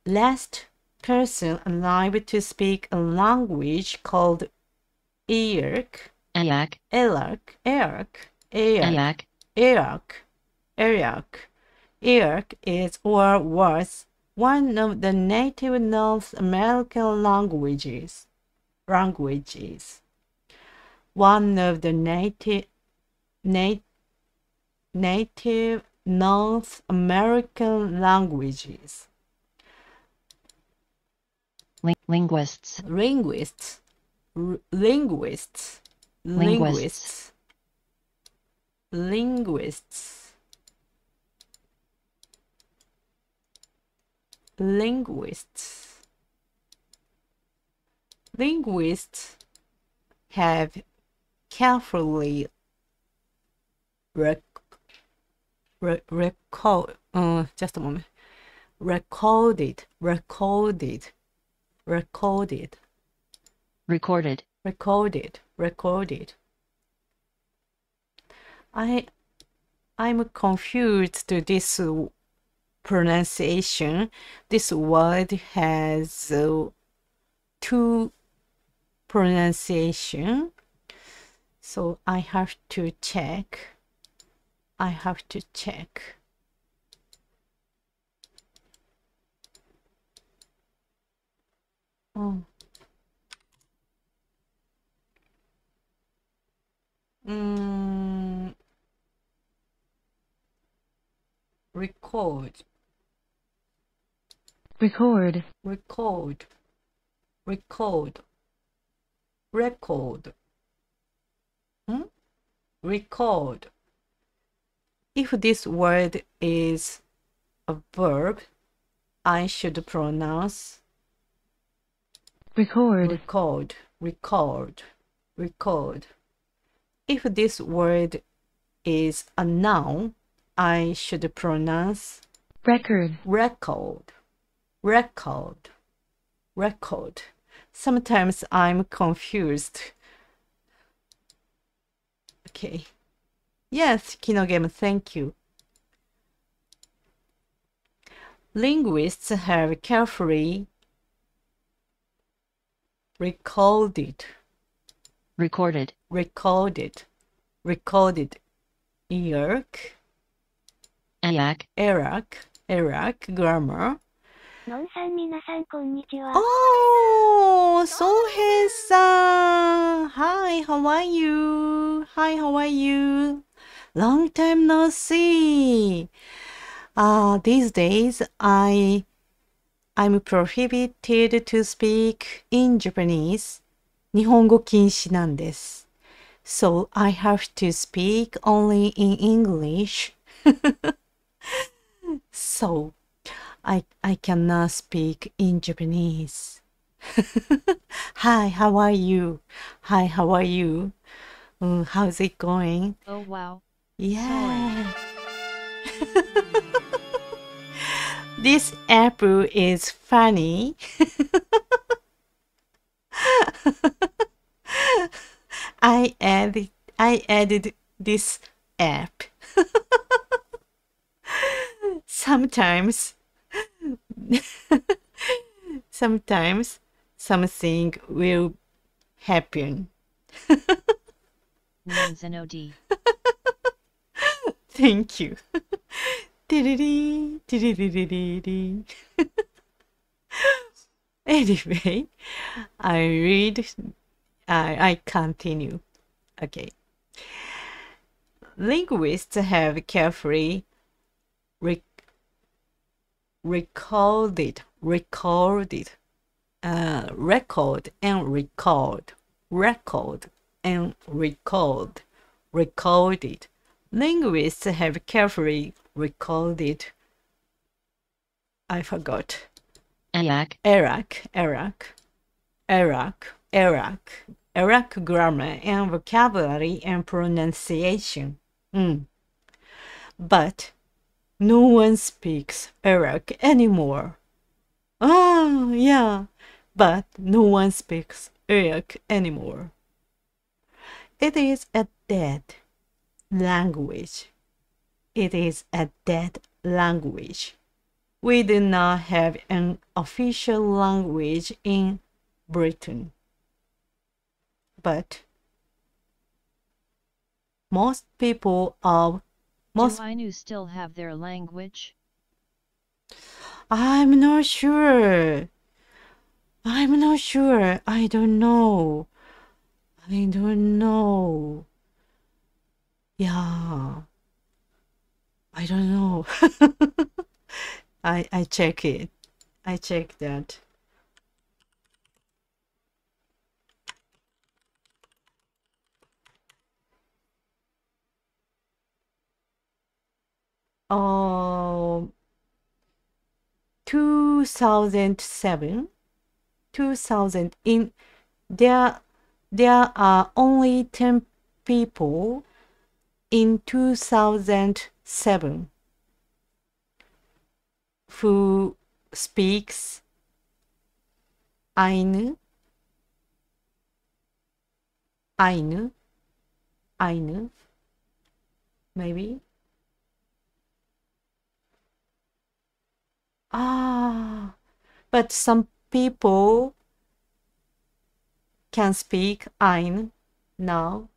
last person alive to speak a language called Arak. Arak is or was one of the native North American languages. One of the native North American languages. Linguists. Linguists have carefully record, just a moment. Recorded. I'm confused to this pronunciation. This word has two pronunciation, so I have to check. Oh. Record. Record. If this word is a verb, I should pronounce record. If this word is a noun, I should pronounce record. Sometimes I'm confused. Okay. Yes, Kinogame, thank you. Linguists have carefully recorded Iraq grammar. のんさん皆さんこんにちは。Oh, Sohei-san. Hi, how are you? Long time no see. These days I'm prohibited to speak in Japanese. 日本語禁止なんです。So I have to speak only in English. So I cannot speak in Japanese. Hi, how are you? How's it going? Oh wow. Yeah. This apple is funny. I added this app. Sometimes something will happen. Thank you. Anyway, I continue. Okay. Linguists have carefully recorded Linguists have carefully recorded. I forgot. Iraq grammar and vocabulary and pronunciation. But no one speaks Iraq anymore. Yeah, but no one speaks Iraq anymore. It is a dead language. We do not have an official language in Britain. But most people are... Do Ainu still have their language? I'm not sure. I don't know. Yeah. I don't know. I check it. I check that. Oh, 2007. There are only 10 people in 2007 7. Who speaks Ainu? Ainu? Ainu? Maybe? But some people can speak Ainu now.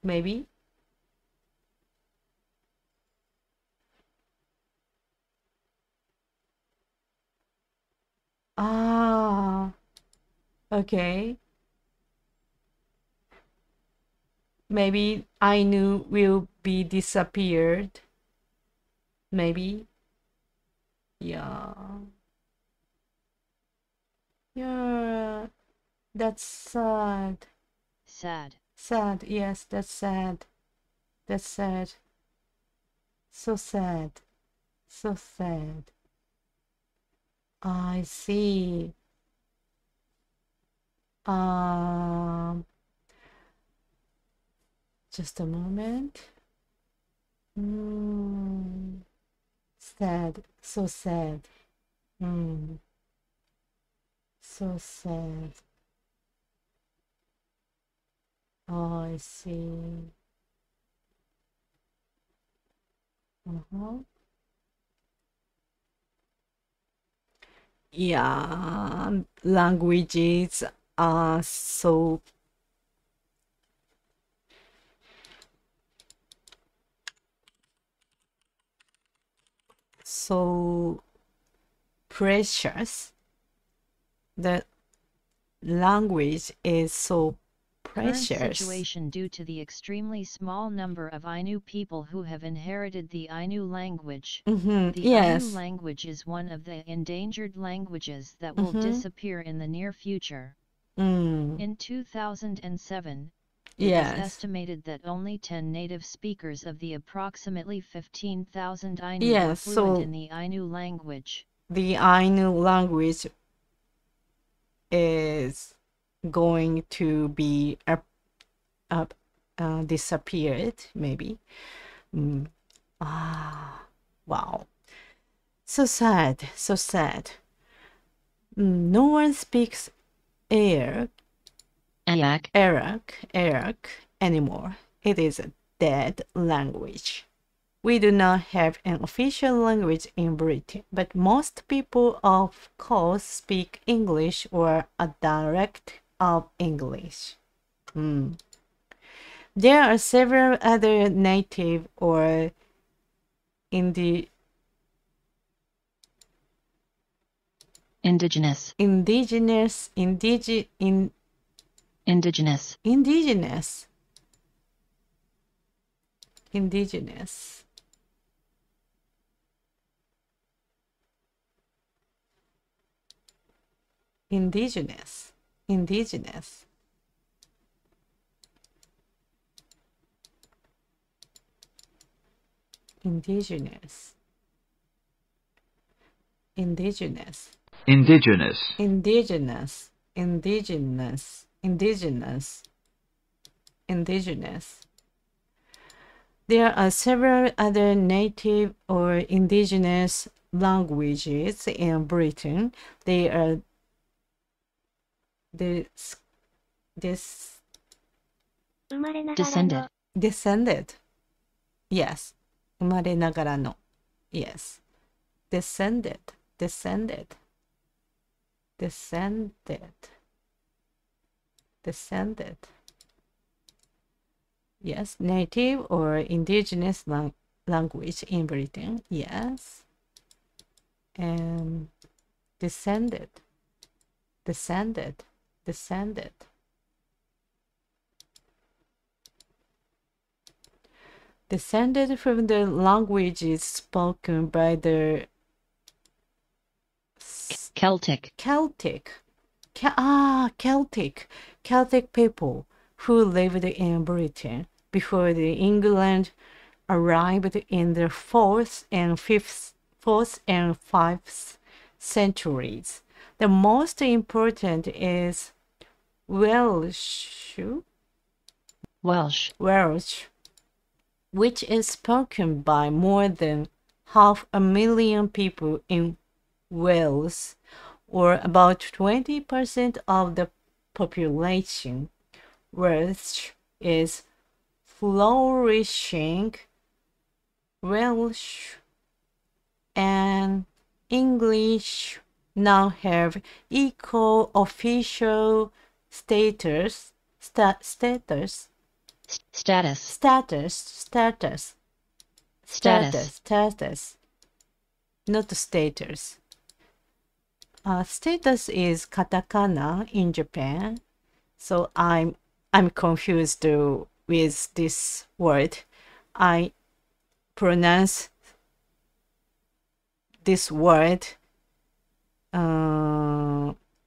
Maybe? Okay. Maybe Ainu will be disappeared. Maybe. Yeah. Yeah. That's sad. Sad. Sad. Yes, that's sad. That's sad. So sad. So sad. I see. Just a moment. Sad. So sad. So sad. Oh, I see. Yeah, languages are so precious. The language is so precious. Current situation due to the extremely small number of Ainu people who have inherited the Ainu language. The Ainu language is one of the endangered languages that will disappear in the near future. In 2007, it is estimated that only 10 native speakers of the approximately 15,000 Ainu were fluent in the Ainu language. The Ainu language is going to be disappeared, maybe. Wow. So sad, so sad. No one speaks Arak anymore. It is a dead language. We do not have an official language in Britain, but most people, of course, speak English or a dialect of English. There are several other native or indigenous There are several other native or indigenous languages in Britain. They are descended. Yes. 生まれながらの. Yes. Descended. Yes, native or indigenous language in Britain. Yes. And descended from the languages spoken by the Celtic people who lived in Britain before the England arrived in the 4th and 5th centuries. The most important is Welsh Welsh. Welsh, which is spoken by more than 500,000 people in Wales, or about 20% of the population. Welsh is flourishing. Welsh and English now have equal official status. Status, not status. Status is katakana in Japan, so I'm confused with this word. I pronounce this word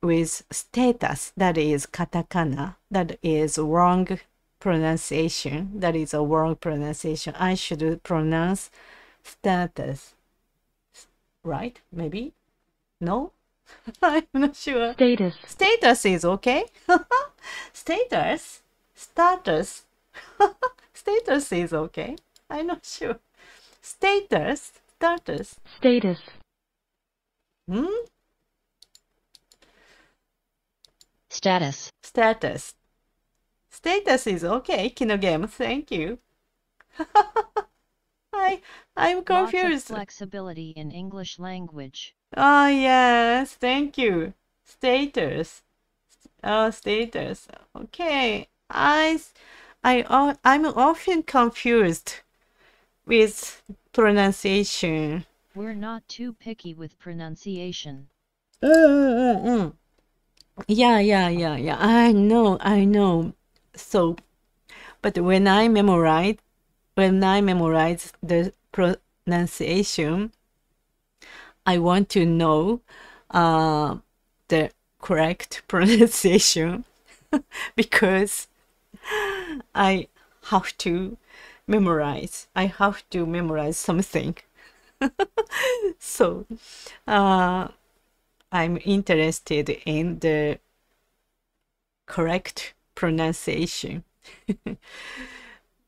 with status, that is katakana. That is wrong pronunciation. That is a wrong pronunciation. I should pronounce status, right? Maybe? No? I'm not sure. Status is okay. Status is okay. I'm not sure. Status. Status is okay. Kino game. Thank you. I'm confused. Lots of flexibility in English language. Oh yes, thank you. Status. Oh, status. Okay. I'm often confused with pronunciation. We're not too picky with pronunciation. Yeah. I know. So, but when I memorize the pronunciation, I want to know the correct pronunciation because I have to memorize. Something. So, I'm interested in the correct pronunciation.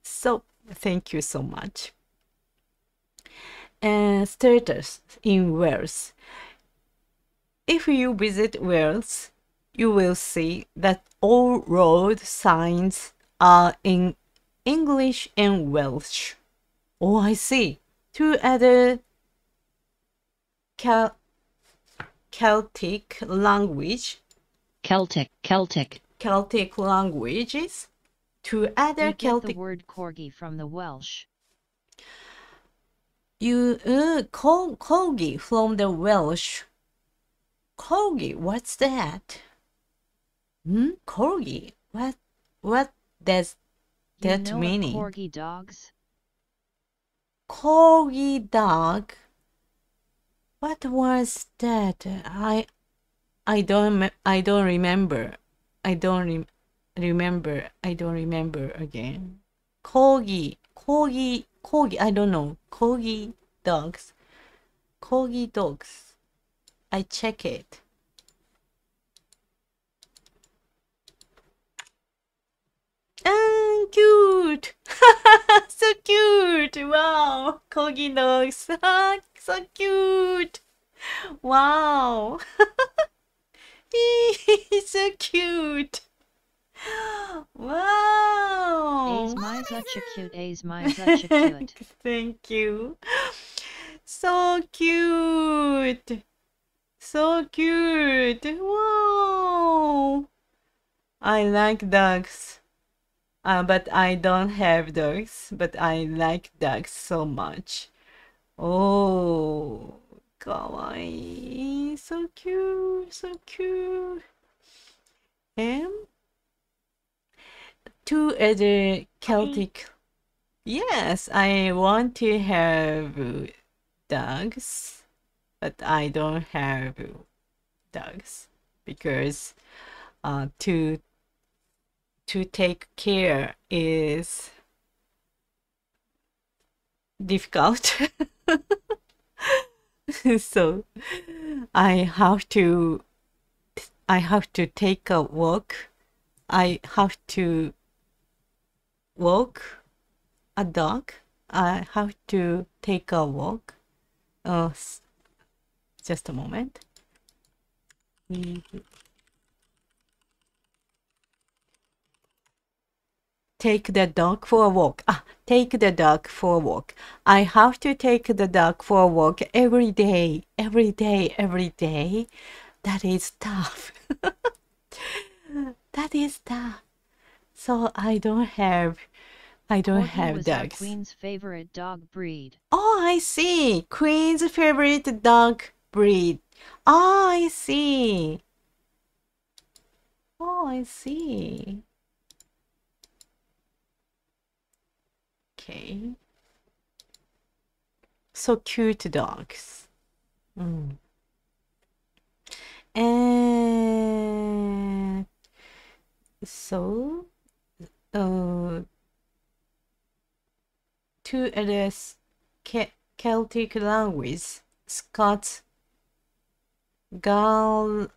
So, thank you so much. Status in Wales. If you visit Wales, you will see that all road signs are in English and Welsh. Oh, I see. Two other Celtic languages. Two other You Celtic. get the word corgi from the Welsh. Corgi from the Welsh. Corgi, what's that? Corgi. What does that mean? Corgi dogs? Corgi dog. What was that? I don't remember. I don't remember again. Corgi. I don't know. Corgi dogs. I check it. Cute. So cute. Wow. Corgi dogs. So cute. Wow. So cute. Wow. A's my such a cute. Thank you. So cute. Wow. I like dogs. But I don't have dogs. But I like dogs so much. Oh, kawaii. So cute. And two other Celtic. Yes, I want to have dogs, but I don't have dogs because to take care is difficult. So I have to take a walk. I have to walk a dog. I have to take a walk. Just a moment. Take the dog for a walk. Take the dog for a walk. I have to take the dog for a walk every day. Every day, every day. That is tough. That is tough. So I don't have was our dogs. Queen's favorite dog breed. Oh, I see. Queen's favorite dog breed. Oh, I see. Oh, I see. Okay. So cute dogs. And so to address Celtic language, Scots, Gaelic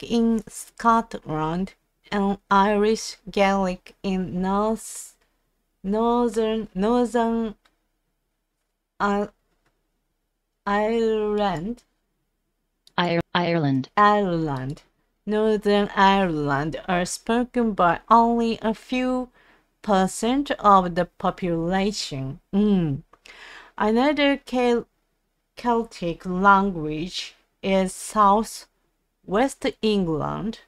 in Scotland, and Irish Gaelic in Northern Ireland. Northern Ireland are spoken by only a few % of the population. Another Celtic language is Southwest England,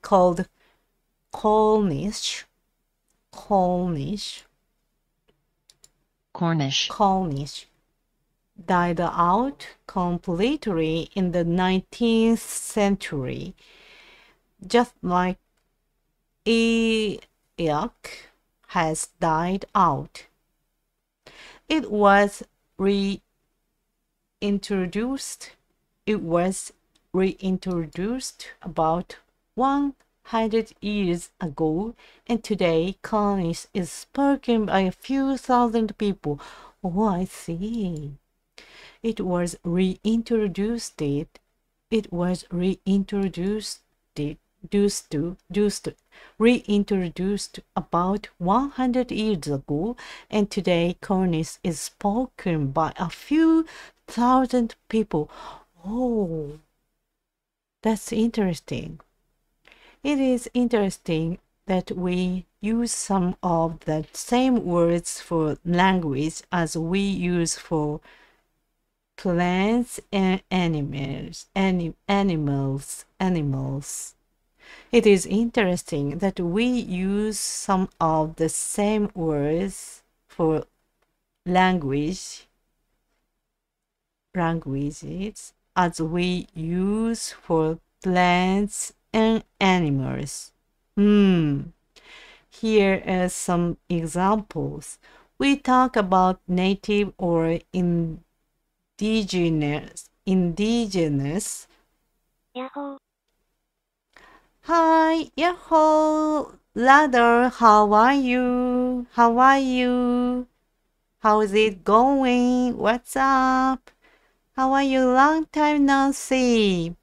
called Cornish. Died out completely in the 19th century, just like Iac has died out. It was reintroduced about 100 years ago, and today Cornish is spoken by a few thousand people. Oh, I see. It was reintroduced about 100 years ago, and today Cornish is spoken by a few thousand people. Oh, that's interesting. It is interesting that we use some of the same words for language as we use for plants and animals. It is interesting that we use some of the same words for languages as we use for plants and animals. Here are some examples. We talk about native or indigenous. Yahoo! Hi, yahoo! Ladder, how are you? How's it going? What's up? How are you? Long time no see.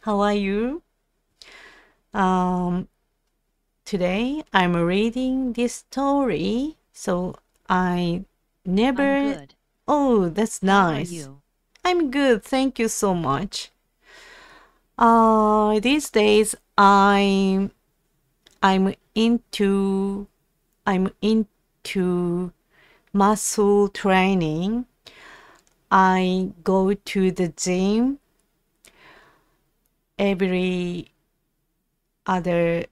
How are you? Today I'm reading this story, so I never... I'm good. Oh, that's nice. How are you? I'm good, thank you so much. These days I'm into muscle training. I go to the gym every other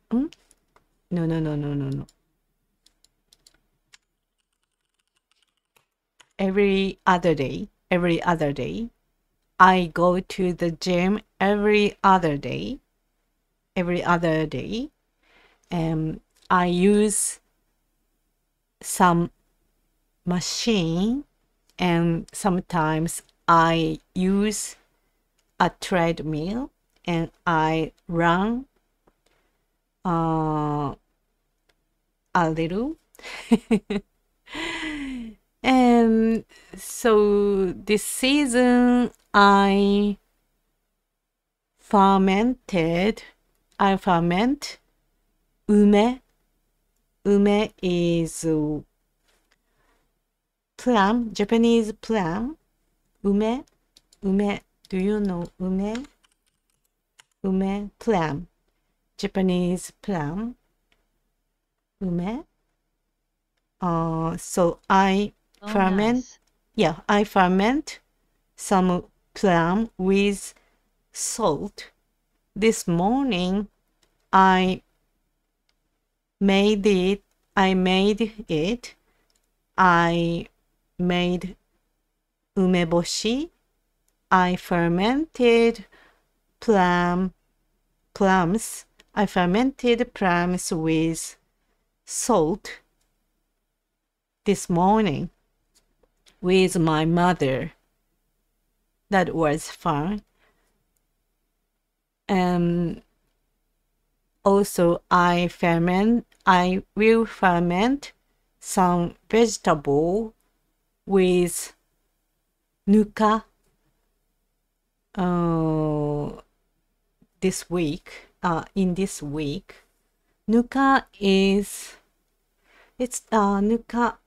every other day. I go to the gym every other day. I use some machine, and sometimes I use a treadmill and I run a little. And so this season I ferment ume. Ume is plum, Japanese plum. Ume, do you know ume? Ume, plum, Japanese plum. Ume. So I ferment. Nice. I ferment some plum with salt. This morning I made it. I made umeboshi. I fermented plums. I fermented plums with salt this morning with my mother. That was fun. Also I will ferment some vegetable with nuka this week. In this week, nuka is nuka.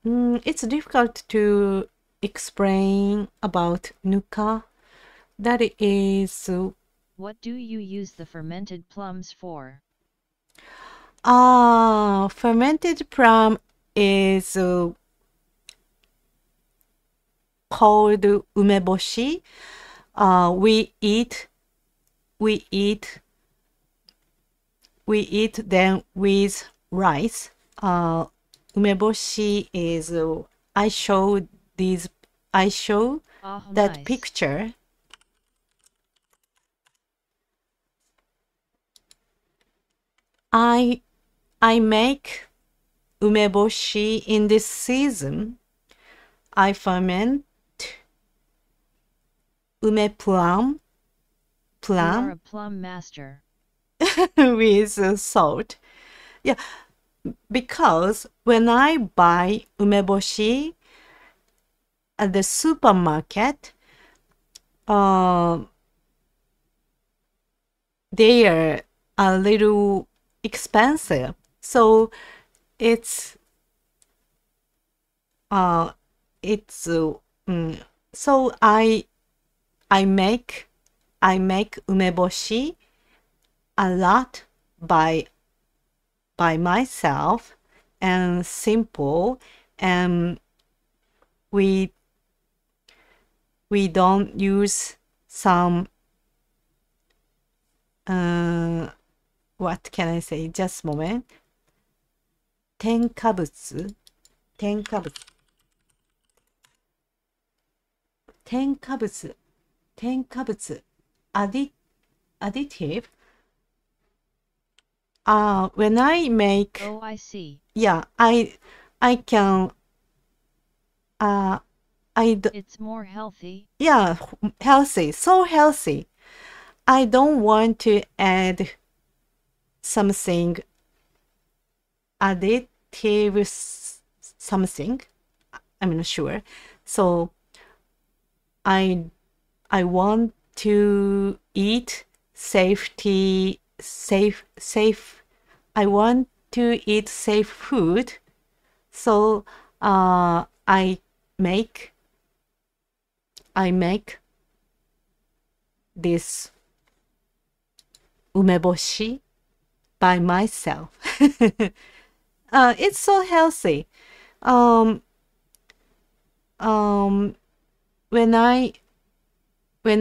It's difficult to explain about nuka. That is. What do you use the fermented plums for? Fermented plum is called umeboshi. We eat them with rice. Umeboshi is I show that Nice. picture. I make umeboshi in this season. I ferment ume plum You are a plum master. with salt. Yeah, because when I buy umeboshi at the supermarket, they are a little expensive. So so I make umeboshi a lot by myself and simple, and we don't use some what can I say? Just a moment. 添加物 additive. When I make, Oh, I see. yeah, I can It's more healthy. yeah, healthy, so healthy. I don't want to add something additive something. I'm not sure. So I want to eat safe. I want to eat safe food. So I make this umeboshi by myself. It's so healthy. When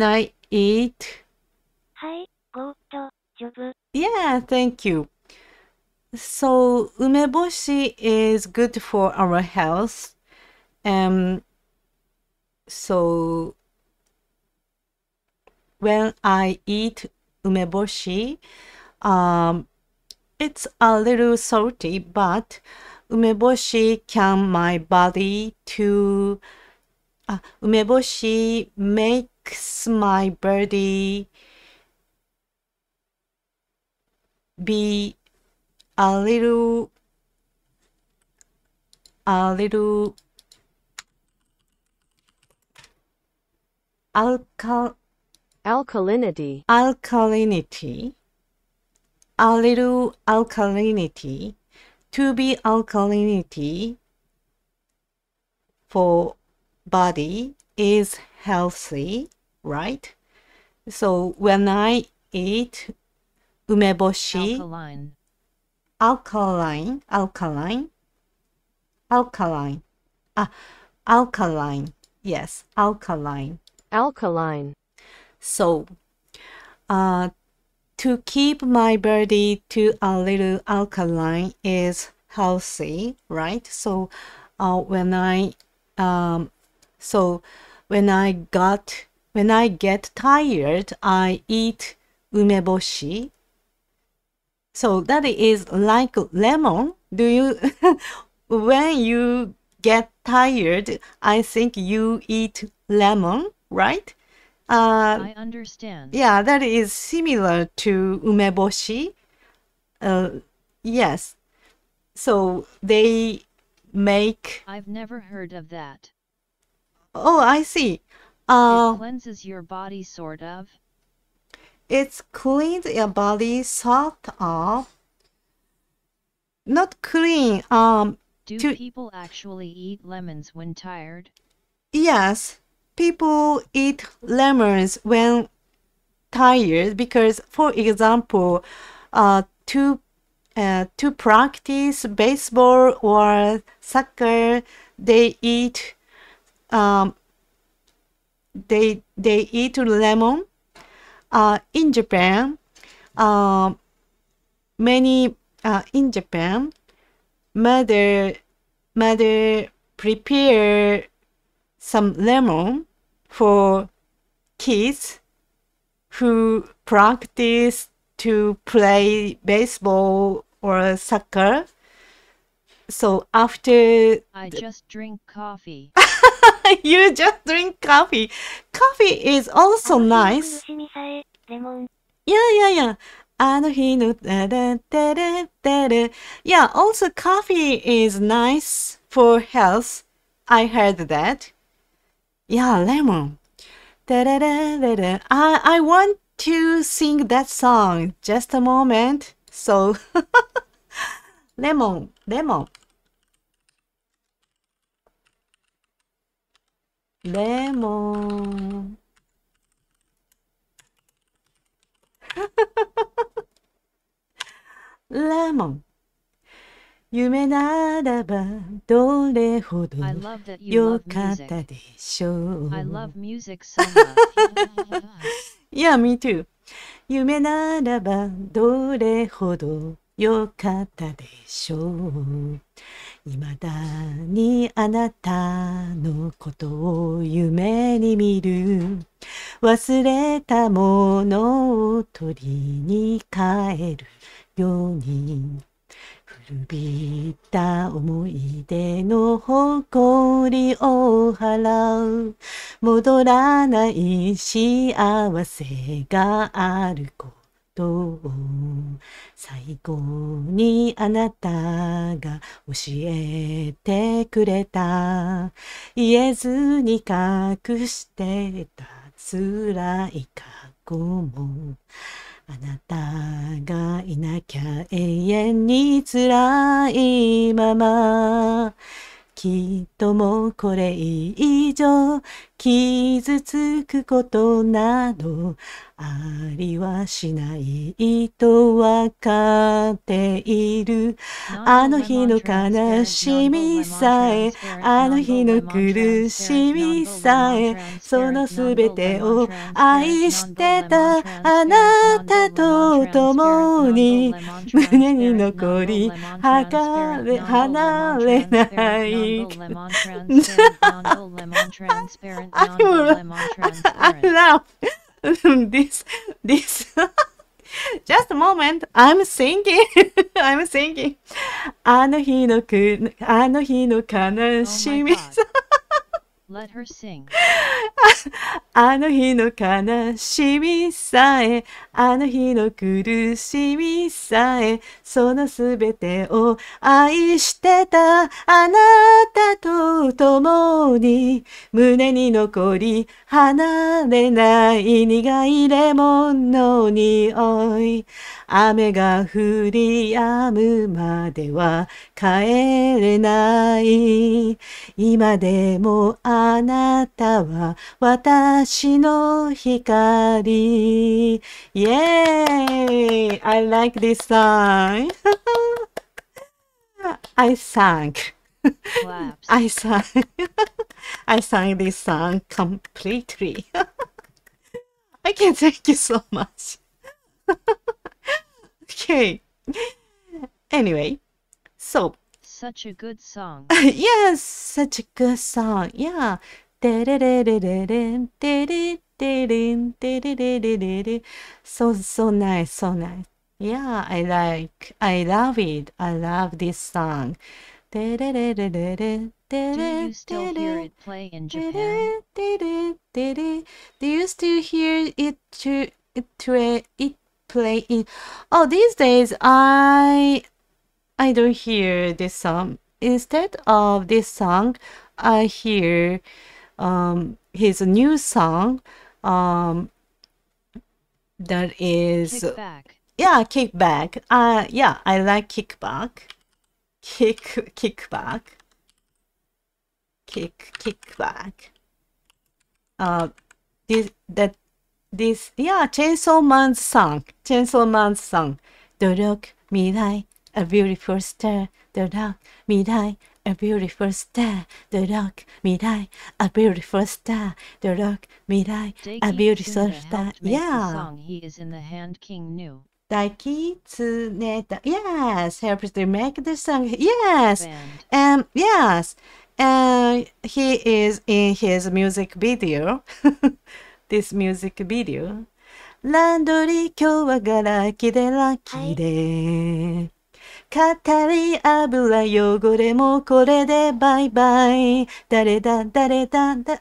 I eat. はい、ゴート、ジョブ。 Yeah, thank you. So umeboshi is good for our health. So when I eat umeboshi, it's a little salty, but umeboshi can my body to umeboshi makes my body be a little alkalinity, alkalinity, a little alkalinity, to be alkalinity for body is healthy, right? So when I eat umeboshi, alkaline, yes, alkaline. So, to keep my body to a little alkaline is healthy, right? So, when I get tired, I eat umeboshi. So that is like lemon. Do you, when you get tired, I think you eat lemon, right? I understand. Yeah, that is similar to umeboshi. Yes. So they make... I've never heard of that. Oh, I see. It cleanses your body, sort of? It's cleans your body, sort of. Not clean. Do people actually eat lemons when tired? Yes, people eat lemons when tired because, for example, to practice baseball or soccer, they eat lemon. In Japan, in Japan, mother prepare some lemon for kids who practice to play baseball or soccer. So after... I just drink coffee. You just drink coffee. Coffee is also nice. Yeah. Yeah, also coffee is nice for health. I heard that. Yeah, lemon. I want to sing that song. Just a moment. So, lemon. Lemon. 夢ならばどれほどよかったでしょう。I love music so much. Yeah, me too. 夢ならばどれほどよかったでしょう。未だにあなたのことを夢に見る。忘れたものを取りに帰るように。古びた思い出の誇りを払う。戻らない幸せがあることを最後にあなたが教えてくれた。言えずに隠してた辛い過去もあなたがいなきゃ永遠に辛いまま。きっともうこれ以上傷つくことなどありはしないとわかっている。あの日の悲しみさえ、あの日の苦しみさえ、そのすべてを愛してたあなたと共に胸に残り離れない。I love this. Just a moment. I'm singing. あの日の悲しみさ Let her sing. あの日の悲しみさえ、あの日の苦しみさえ、そのすべてを愛してたあなたと共に、胸に残り離れない苦いレモンの匂い。雨が降り止むまでは帰れない。今でもあなたは私の光。Yay! I like this song. I sang. Claps. I sang. I sang this song completely. I can thank you so much. Okay. Anyway, so Such a good song. yes, such a good song. Yeah. So nice, so nice. Yeah, I love it. I love this song. Do you still hear it play in Japan? Do you still hear it play in? Oh, these days I don't hear this song. Instead of this song, I hear his new song that is Kickback. yeah, Kickback. Yeah, I like Kickback. Kickback. This yeah, Chainsaw Man's song. The rock me like a beautiful star. The rock me like a beautiful star. The rock me like a beautiful star. The rock me like a beautiful star. Yeah. Song he is in the hand King New. Daiki Tsuneta. Yes, helps to make the song. Yes. Band. Yes. He is in his music video. This music video. ランドリー今日はガラキでラッキーで。語り油汚れもこれでバイバイ。誰だ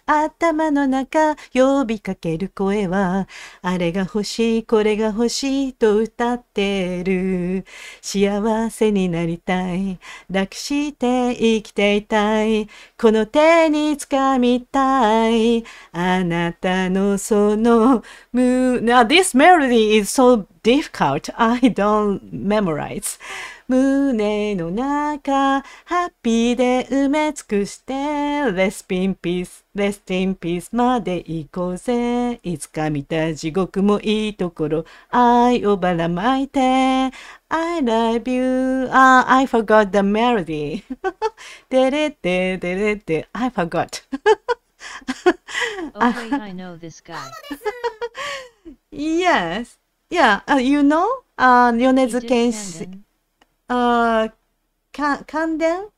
頭の中呼びかける声はあれが欲しいこれが欲しいと歌ってる。幸せになりたい楽して生きていたいこの手に掴みたいあなたのそのNow this melody is so difficult. I don't memorize. 胸の中ハッピーで埋め尽くして Rest in peace まで行こうぜいつか見た地獄もいいところ愛をばらまいて I love you I forgot the melody でれってでれって I forgot Oh wait, I know this guy. Yes. Yeah, you know? 米津玄師 Kanden?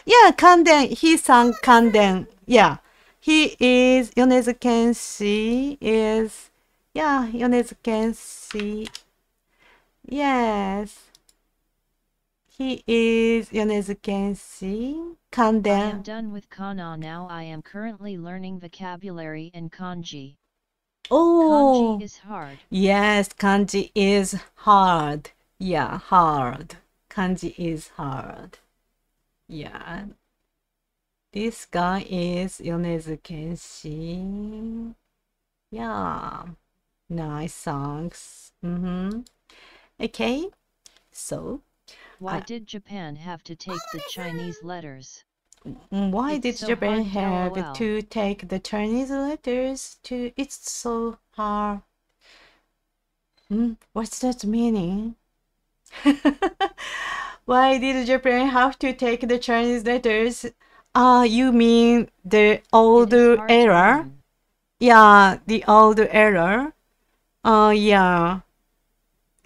Yeah, Kanden. He sang Kanden. Yeah. He is, Yonezu Kenshi is, yeah, Yonezu Kenshi. Yes. He is Yonezu Kenshi. I am Kanden. done with kana now. I am currently learning vocabulary and kanji. Oh. Kanji is hard. Yes, kanji is hard. Yeah, hard. Kanji is hard. Yeah. This guy is Yonezu Kenshi. Yeah. Nice songs. Okay. So, Why did Japan have to take the Chinese letters? why It's did so Japan hard to have LOL. to take the Chinese letters to? It's so hard. What's that meaning? Why did Japan have to take the Chinese letters? You mean the old It is hard to era? learn. Yeah, the old era. Yeah.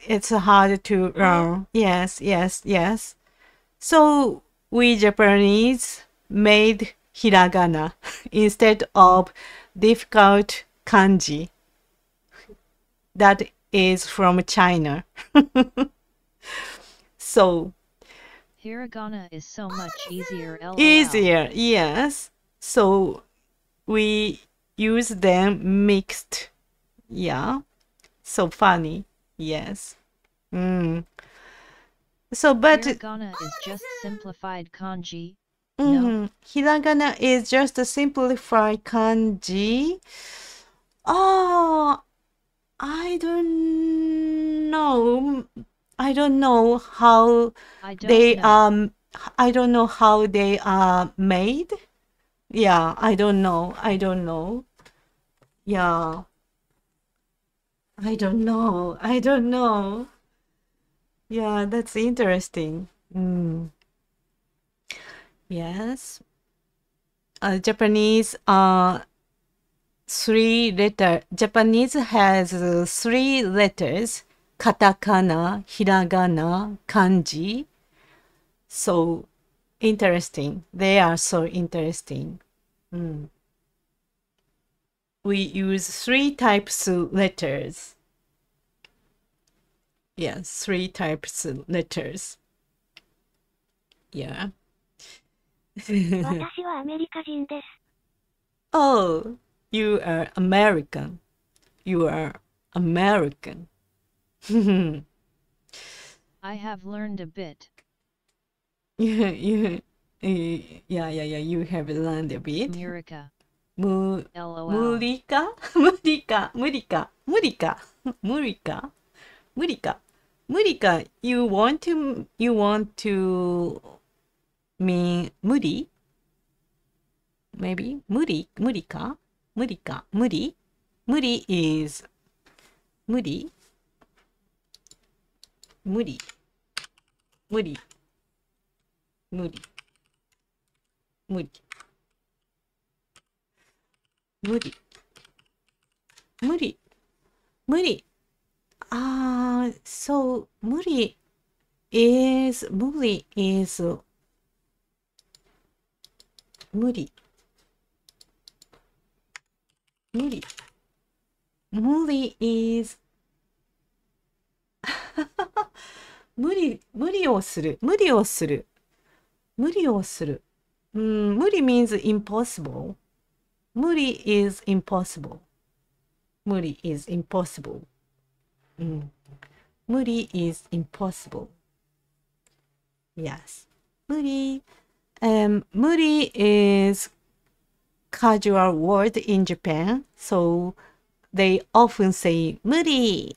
It's hard to learn. Yes. So we Japanese made hiragana instead of difficult kanji. That is from China. So Hiragana is so much easier. LOL. easier, yes. So we use them mixed. Yeah. So funny. Yes. So, but Hiragana is just simplified kanji. No. Hiragana is just a simplified kanji. Oh, I don't know. I don't know how they I don't know how they are made. Yeah, I don't know. I don't know. Yeah. I don't know. I don't know. Yeah, that's interesting. Yes. Japanese Japanese has 3 letters. Katakana, hiragana, kanji. So interesting. They are so interesting. We use 3 types of letters. Yes, 3 types of letters. Yeah. 私はアメリカ人です。Oh, you are American. You are American. I have learned a bit. Yeah, you have learned a bit. America. LOL. 無理かYou want to mean 無理 Maybe 無理か無理 is 無理So 無理 is 無理 is 無理is 無理をする無理 means impossible 無理 is impossible 無理 is impossible 無理 is impossible Yes 無理無理 is casual word in Japan, so they often say 無理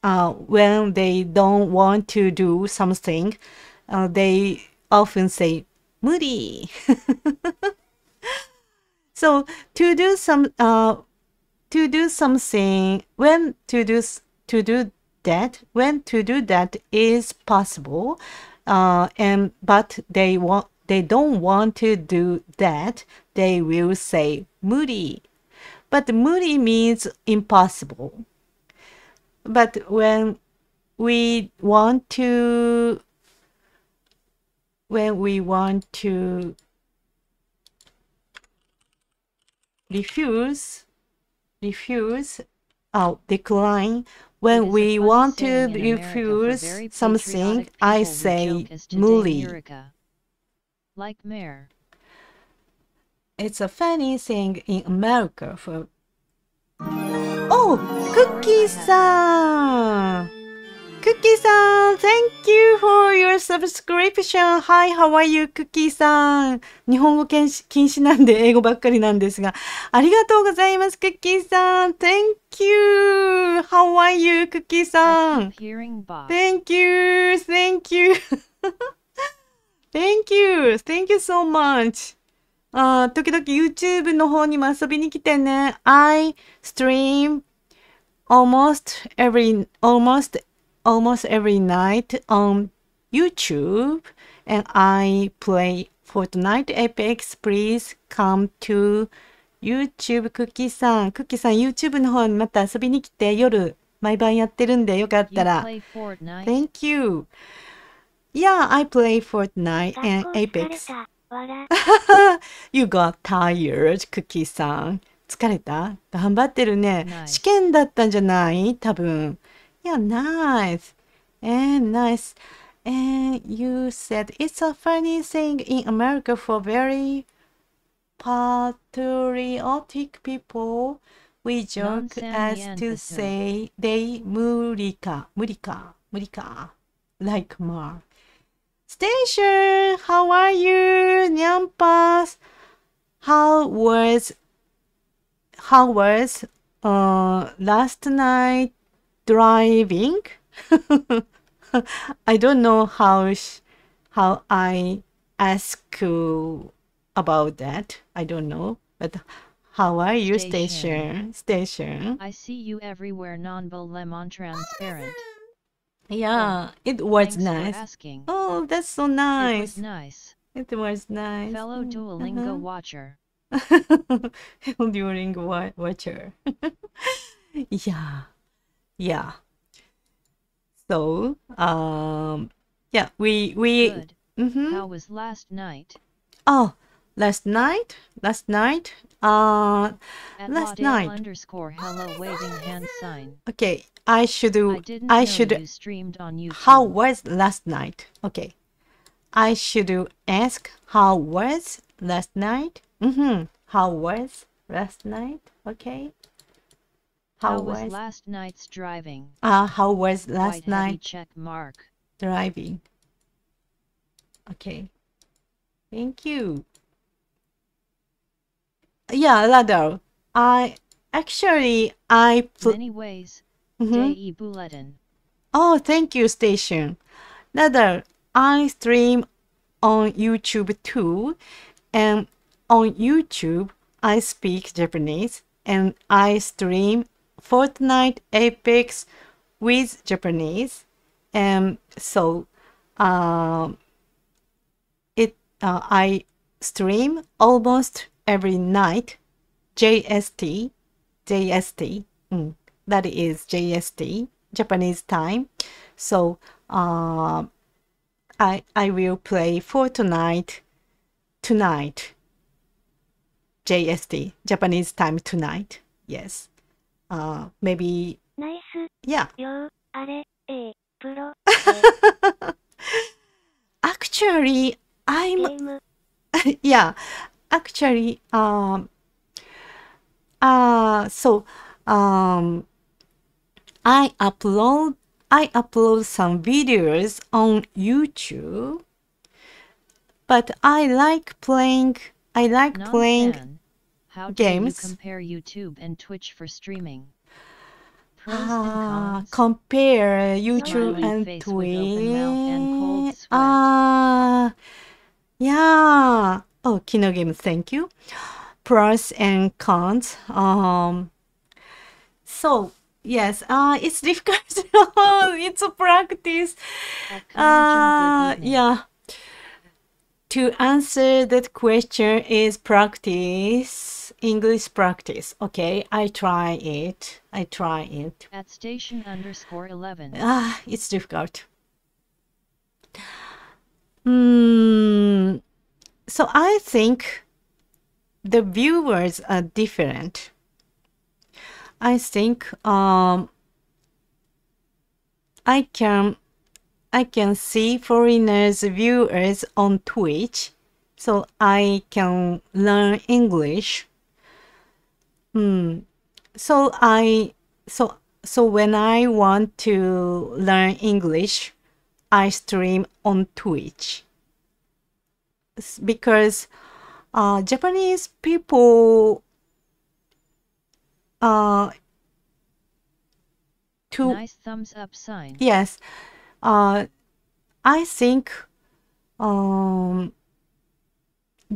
when they don't want to do something. They often say 無理 So to do something when to do that is possible, but they don't want to do that, they will say 無理 But 無理 means impossible. But when we want to decline, when we want to refuse something, I say 無理 Like mayor. It's a funny thing in America for... Oh, Cookie-san! Cookie-san, thank you for your subscription. Hi, how are you, Cookie-san? 日本語禁止なんで英語ばっかりなんですが、ありがとうございます、Cookie-san. Thank you. How are you, Cookie-san? Thank you. Thank you. Thank you. Thank you so much. 時々 YouTube の方にも遊びに来てね。I stream almost every night on YouTube and I play Fortnite Apex. Please come to YouTube. クッキーさん YouTube の方にまた遊びに来て夜毎晩やってるんでよかったら。Thank you. Yeah, I play Fortnite and Apex. You got tired, クッキーさん。疲れた？頑張ってるね。試験だったんじゃない多分。Yeah, nice. And nice. And you said it's a funny thing in America for very patriotic people, we joke as to say they 無理か like Mar. Station, how are you? Nyampas, how was last night driving? I don't know how I ask you about that. I don't know, but how are you, Station? I see you everywhere. Non-lemon transparent. Yeah, it was Thanks nice. for asking. Oh, that's so nice. It was nice. It was nice. Fellow Duolingo watcher. Duolingo watcher. Yeah. So, yeah, we Good. How was last night? Oh, last night. At Last night. _hello waving hand sign. Okay, I should I didn't know you streamed on YouTube. How was last night? Okay, I should ask how was last night. How was last night? Okay. How was last night's driving? How was last White night check mark. driving? Okay. Thank you. Yeah, Ladder. Many ways. Day bulletin. Oh, thank you, Station. Ladder, I stream on YouTube too, and on YouTube I speak Japanese, and I stream Fortnite Apex with Japanese, and so I stream almost every night. JST, that is JST, Japanese time. So I will play Fortnite tonight. JST, Japanese time tonight. Yes. Maybe. Nice. Yeah. Yo, are, pro. Actually, I'm. Game. Yeah. Actually, I upload some videos on YouTube, but I like playing How games. Do you compare YouTube and Twitch for streaming? Pros and cons. Compare YouTube Smiling and face with open mouth and cold Twitch. sweat. Yeah. Oh, Kino Game, thank you. Pros and cons. So yes, it's difficult. It's a practice. Yeah. To answer that question is practice, English practice. Okay, I try it. At station_11. It's difficult. So I think the viewers are different. I think I can see foreigners viewers on Twitch, so I can learn English. So when I want to learn English, I stream on Twitch because Japanese people Nice thumbs up sign. Yes, I think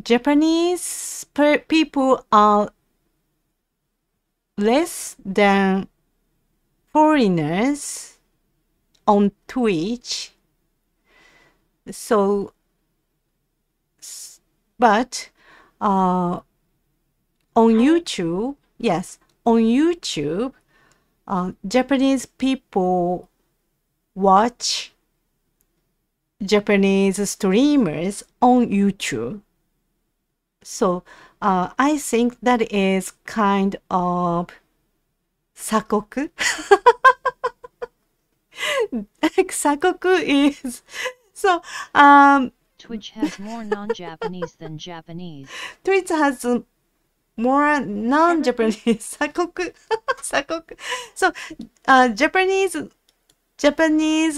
Japanese people are less than foreigners on Twitch. So, but on YouTube, yes, on YouTube, Japanese people watch Japanese streamers on YouTube. So I think that is kind of sakoku. Sakoku is so Twitch has more non-Japanese than Japanese. Twitch has more non-Japanese 鎖国鎖国 So Japanese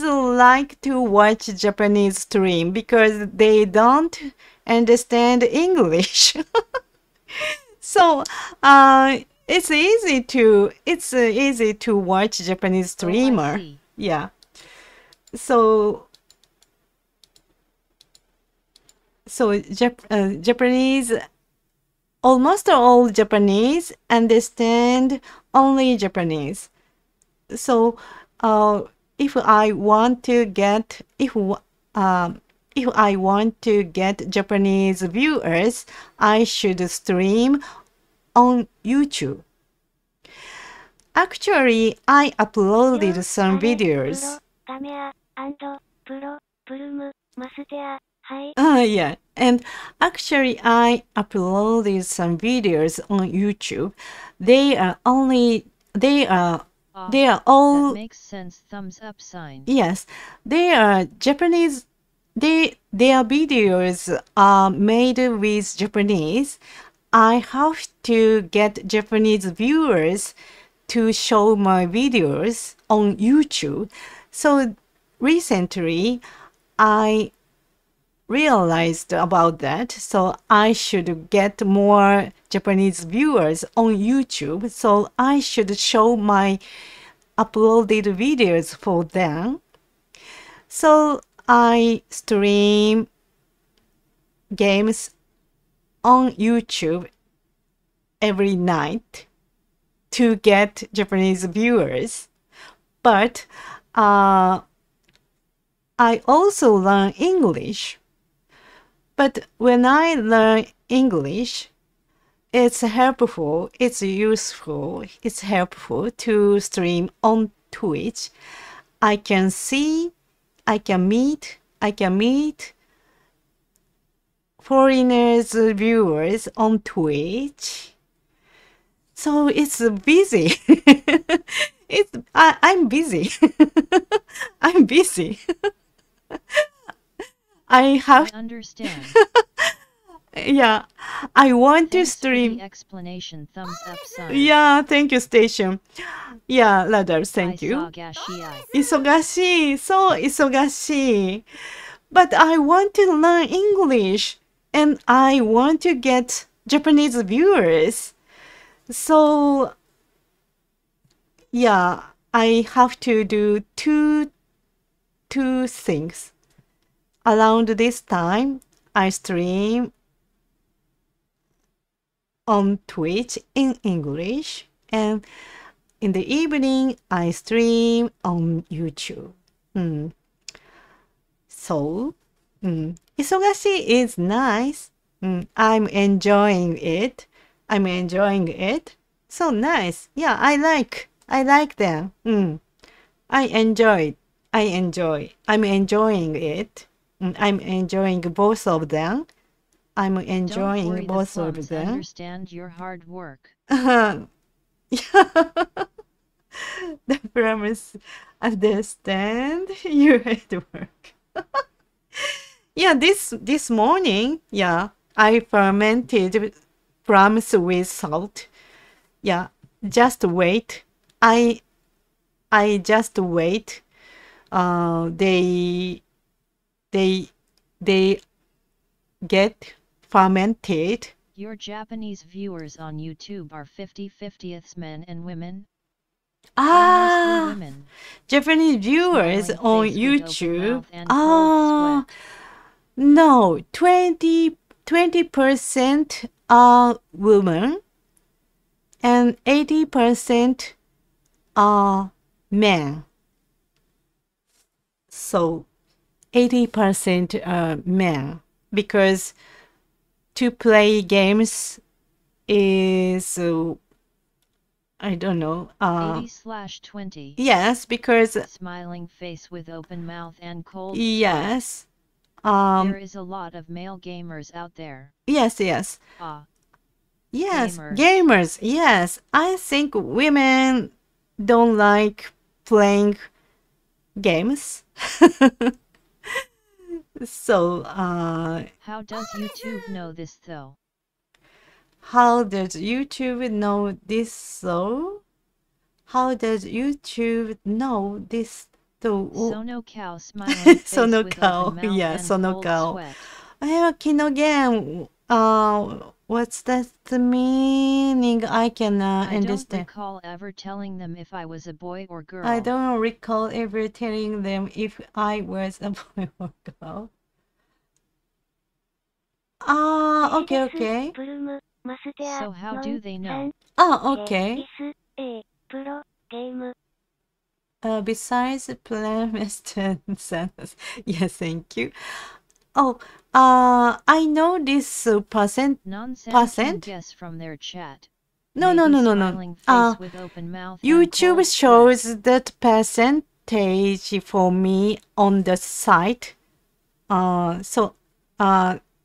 like to watch Japanese stream because they don't understand English. So it's easy to watch Japanese streamer. Oh, Yeah. So Japanese, almost all Japanese understand only Japanese. So if I want to get Japanese viewers, I should stream on YouTube. Actually, I uploaded some videos. Yeah, and actually I uploaded some videos on YouTube. They are all that makes sense. Thumbs up sign. Yes, they are Japanese. Their videos are made with Japanese. I have to get Japanese viewers to show my videos on YouTube. So recently I realized about that, so I should get more Japanese viewers on YouTube, so I should show my uploaded videos for them. So I stream games on YouTube every night to get Japanese viewers. But I also learn English. But when I learn English, it's helpful, it's useful, it's helpful to stream on Twitch. I can meet foreigners viewers on Twitch. So it's busy. I'm busy. I'm busy. I understand. Yeah, I want to stream. For the explanation, thumbs up sign. Yeah, thank you, Station. Yeah, Ladder, thank you. Isogashi, so isogashi. But I want to learn English and I want to get Japanese viewers. So, yeah, I have to do two things. Around this time, I stream on Twitch in English, and in the evening, I stream on YouTube. So, isogashi is nice. I'm enjoying it. So nice. Yeah, I like them. I'm enjoying it. I'm enjoying both of them. I'm enjoying both of them. Understand your hard work. The promise understand your hard work. Yeah, this morning, yeah, I fermented plums with salt. Yeah, just wait. I just wait. They get fermented. Your Japanese viewers on YouTube are 50/50 men and women? Women. Japanese viewers on YouTube. No, 20% are women and 80% are men. So 80% are men, because to play games is I don't know. 80/20. Yes, because smiling face with open mouth and cold. Yes. There is a lot of male gamers out there. Yes. Yes, gamers. Yes, I think women don't like playing games. So, how does YouTube know this though? How does YouTube know this though? How does YouTube know this though? Sono cow smiling face Sono with cow, open mouth yeah, and sono cold cow. sweat. Again, what's that the meaning? I cannot understand. I don't recall ever telling them if I was a boy or girl. I don't recall ever telling them if I was a boy or girl. Okay. So how do they know? Okay. Besides Plum sentence. Yes, thank you. I know this percent. Can guess from their chat. No. With open mouth YouTube shows that percentage for me on the site.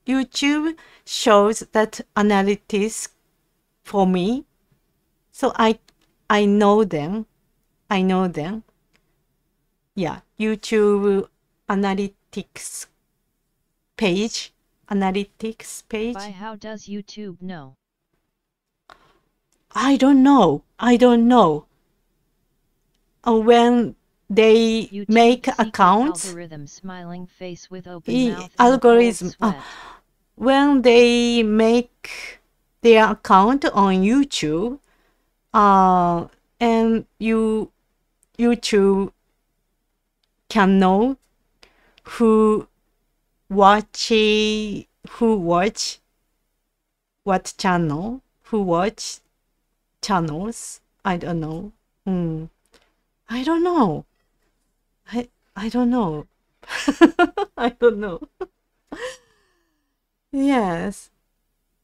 YouTube shows that analytics for me. So I know them. Yeah, YouTube analytics page. By how does YouTube know? I don't know. When they YouTube make accounts, algorithm smiling face with open mouth algorithm. And cold sweat. When they make their account on YouTube, and YouTube can know who watch what channel, who watch channels. I don't know. I don't know. I don't know. I don't know. Yes.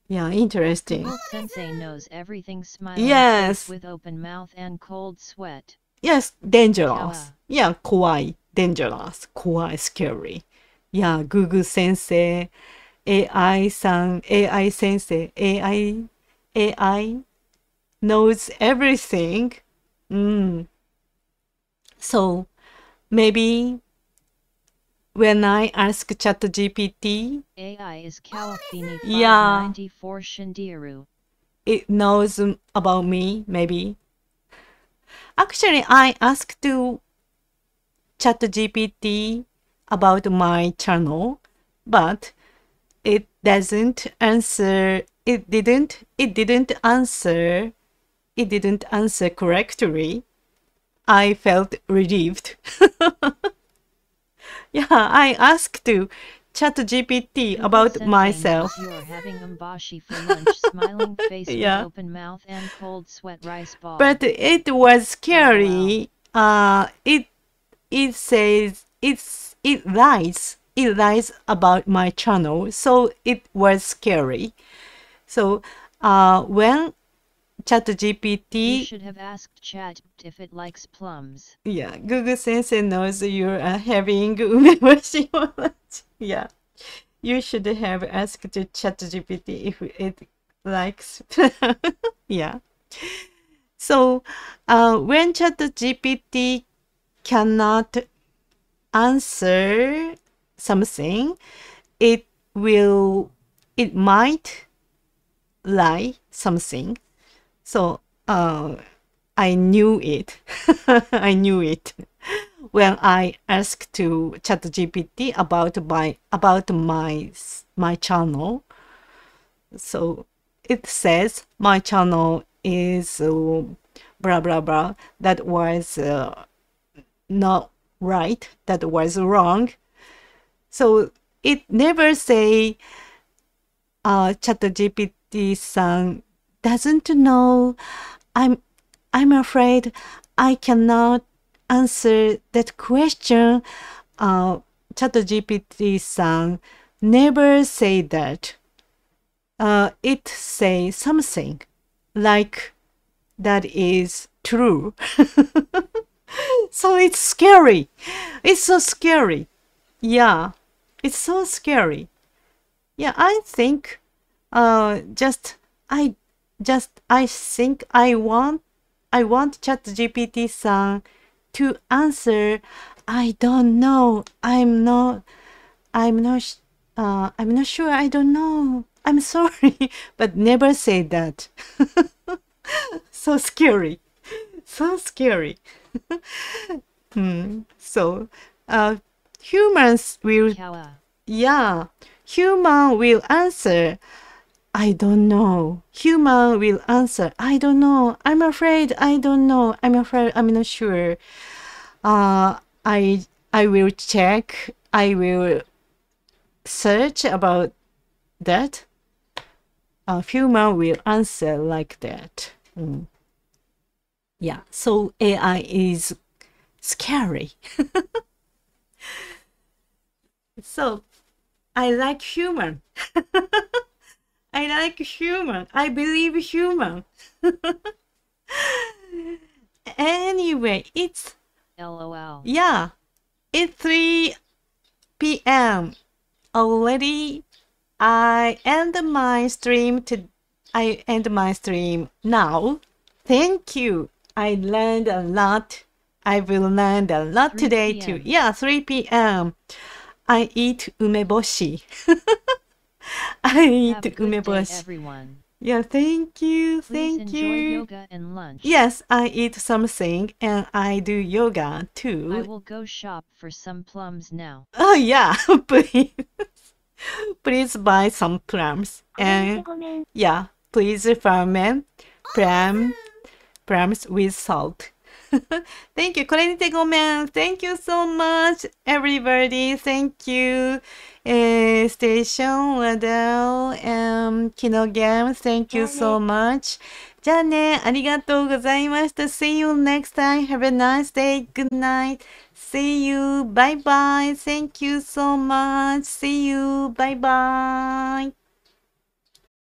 Yeah, interesting. Google Sensei knows everything smiling Yes. face with open mouth and cold sweat. Yes, dangerous. Kawa. Yeah, 怖い dangerous. 怖い scary. Yeah, Google Sensei, AI さん、AI 先生、AI knows everything. So, maybe when I ask ChatGPT, AI is Kawafini Yeah. 594 Shindiru. it knows about me, maybe. Actually, I asked to ChatGPT about my channel, but it doesn't answer. It didn't answer. It didn't answer correctly. I felt relieved. Yeah, I asked to ChatGPT Google about Sensei knows knows you are having umbashi for lunch, smiling face Yeah. with open mouth and cold sweat rice ball. But it was scary. It says it lies about my channel, so it was scary. So when you ChatGPT, should have asked Chat if it likes plums. yeah, Google Sensei knows you are having umeboshi for lunch. Yeah, you should have asked ChatGPT if it likes. Yeah. So when ChatGPT cannot answer something, it might lie something. So I knew it. I knew it when I asked to ChatGPT about my channel. So it says my channel is blah blah blah. That was not right. That was wrong. So it never say ChatGPT-san doesn't know. I'm afraid I cannot answer that question. ChatGPT-san never say that. It say something like that is true. So it's scary. It's so scary. Yeah, it's so scary. Yeah, I think I think I want ChatGPT-san to answer. I don't know. I'm not I'm not sure. I don't know. I'm sorry. But never say that. So scary. So scary. So, humans will, yeah, human will answer, I don't know. Human will answer, I don't know. I'm afraid, I don't know. I'm afraid, I'm not sure. I will check. I will search about that. Human will answer like that. Yeah, so AI is scary. So, I like human. I like human. I believe human. Anyway, it's LOL. Yeah, it's 3 p.m. already. I end my stream now. Thank you. I learned a lot. I will learn a lot today too. Yeah, 3 p.m. I eat umeboshi. I eat umeboshi. Everyone. Yeah, thank you. Please Thank enjoy you. yoga and lunch. Yes, I eat something and I do yoga too. I will go shop for some plums now. Oh yeah, please. Please buy some plums. And yeah, please ferment plums with salt. Thank you. これにてごめん. Thank you so much, everybody. Thank you. Station, Adele, Kino Game. Thank you so much. じゃあね、ありがとうございました。See you next time. Have a nice day. Good night. See you. Bye bye. Thank you so much. See you. Bye bye.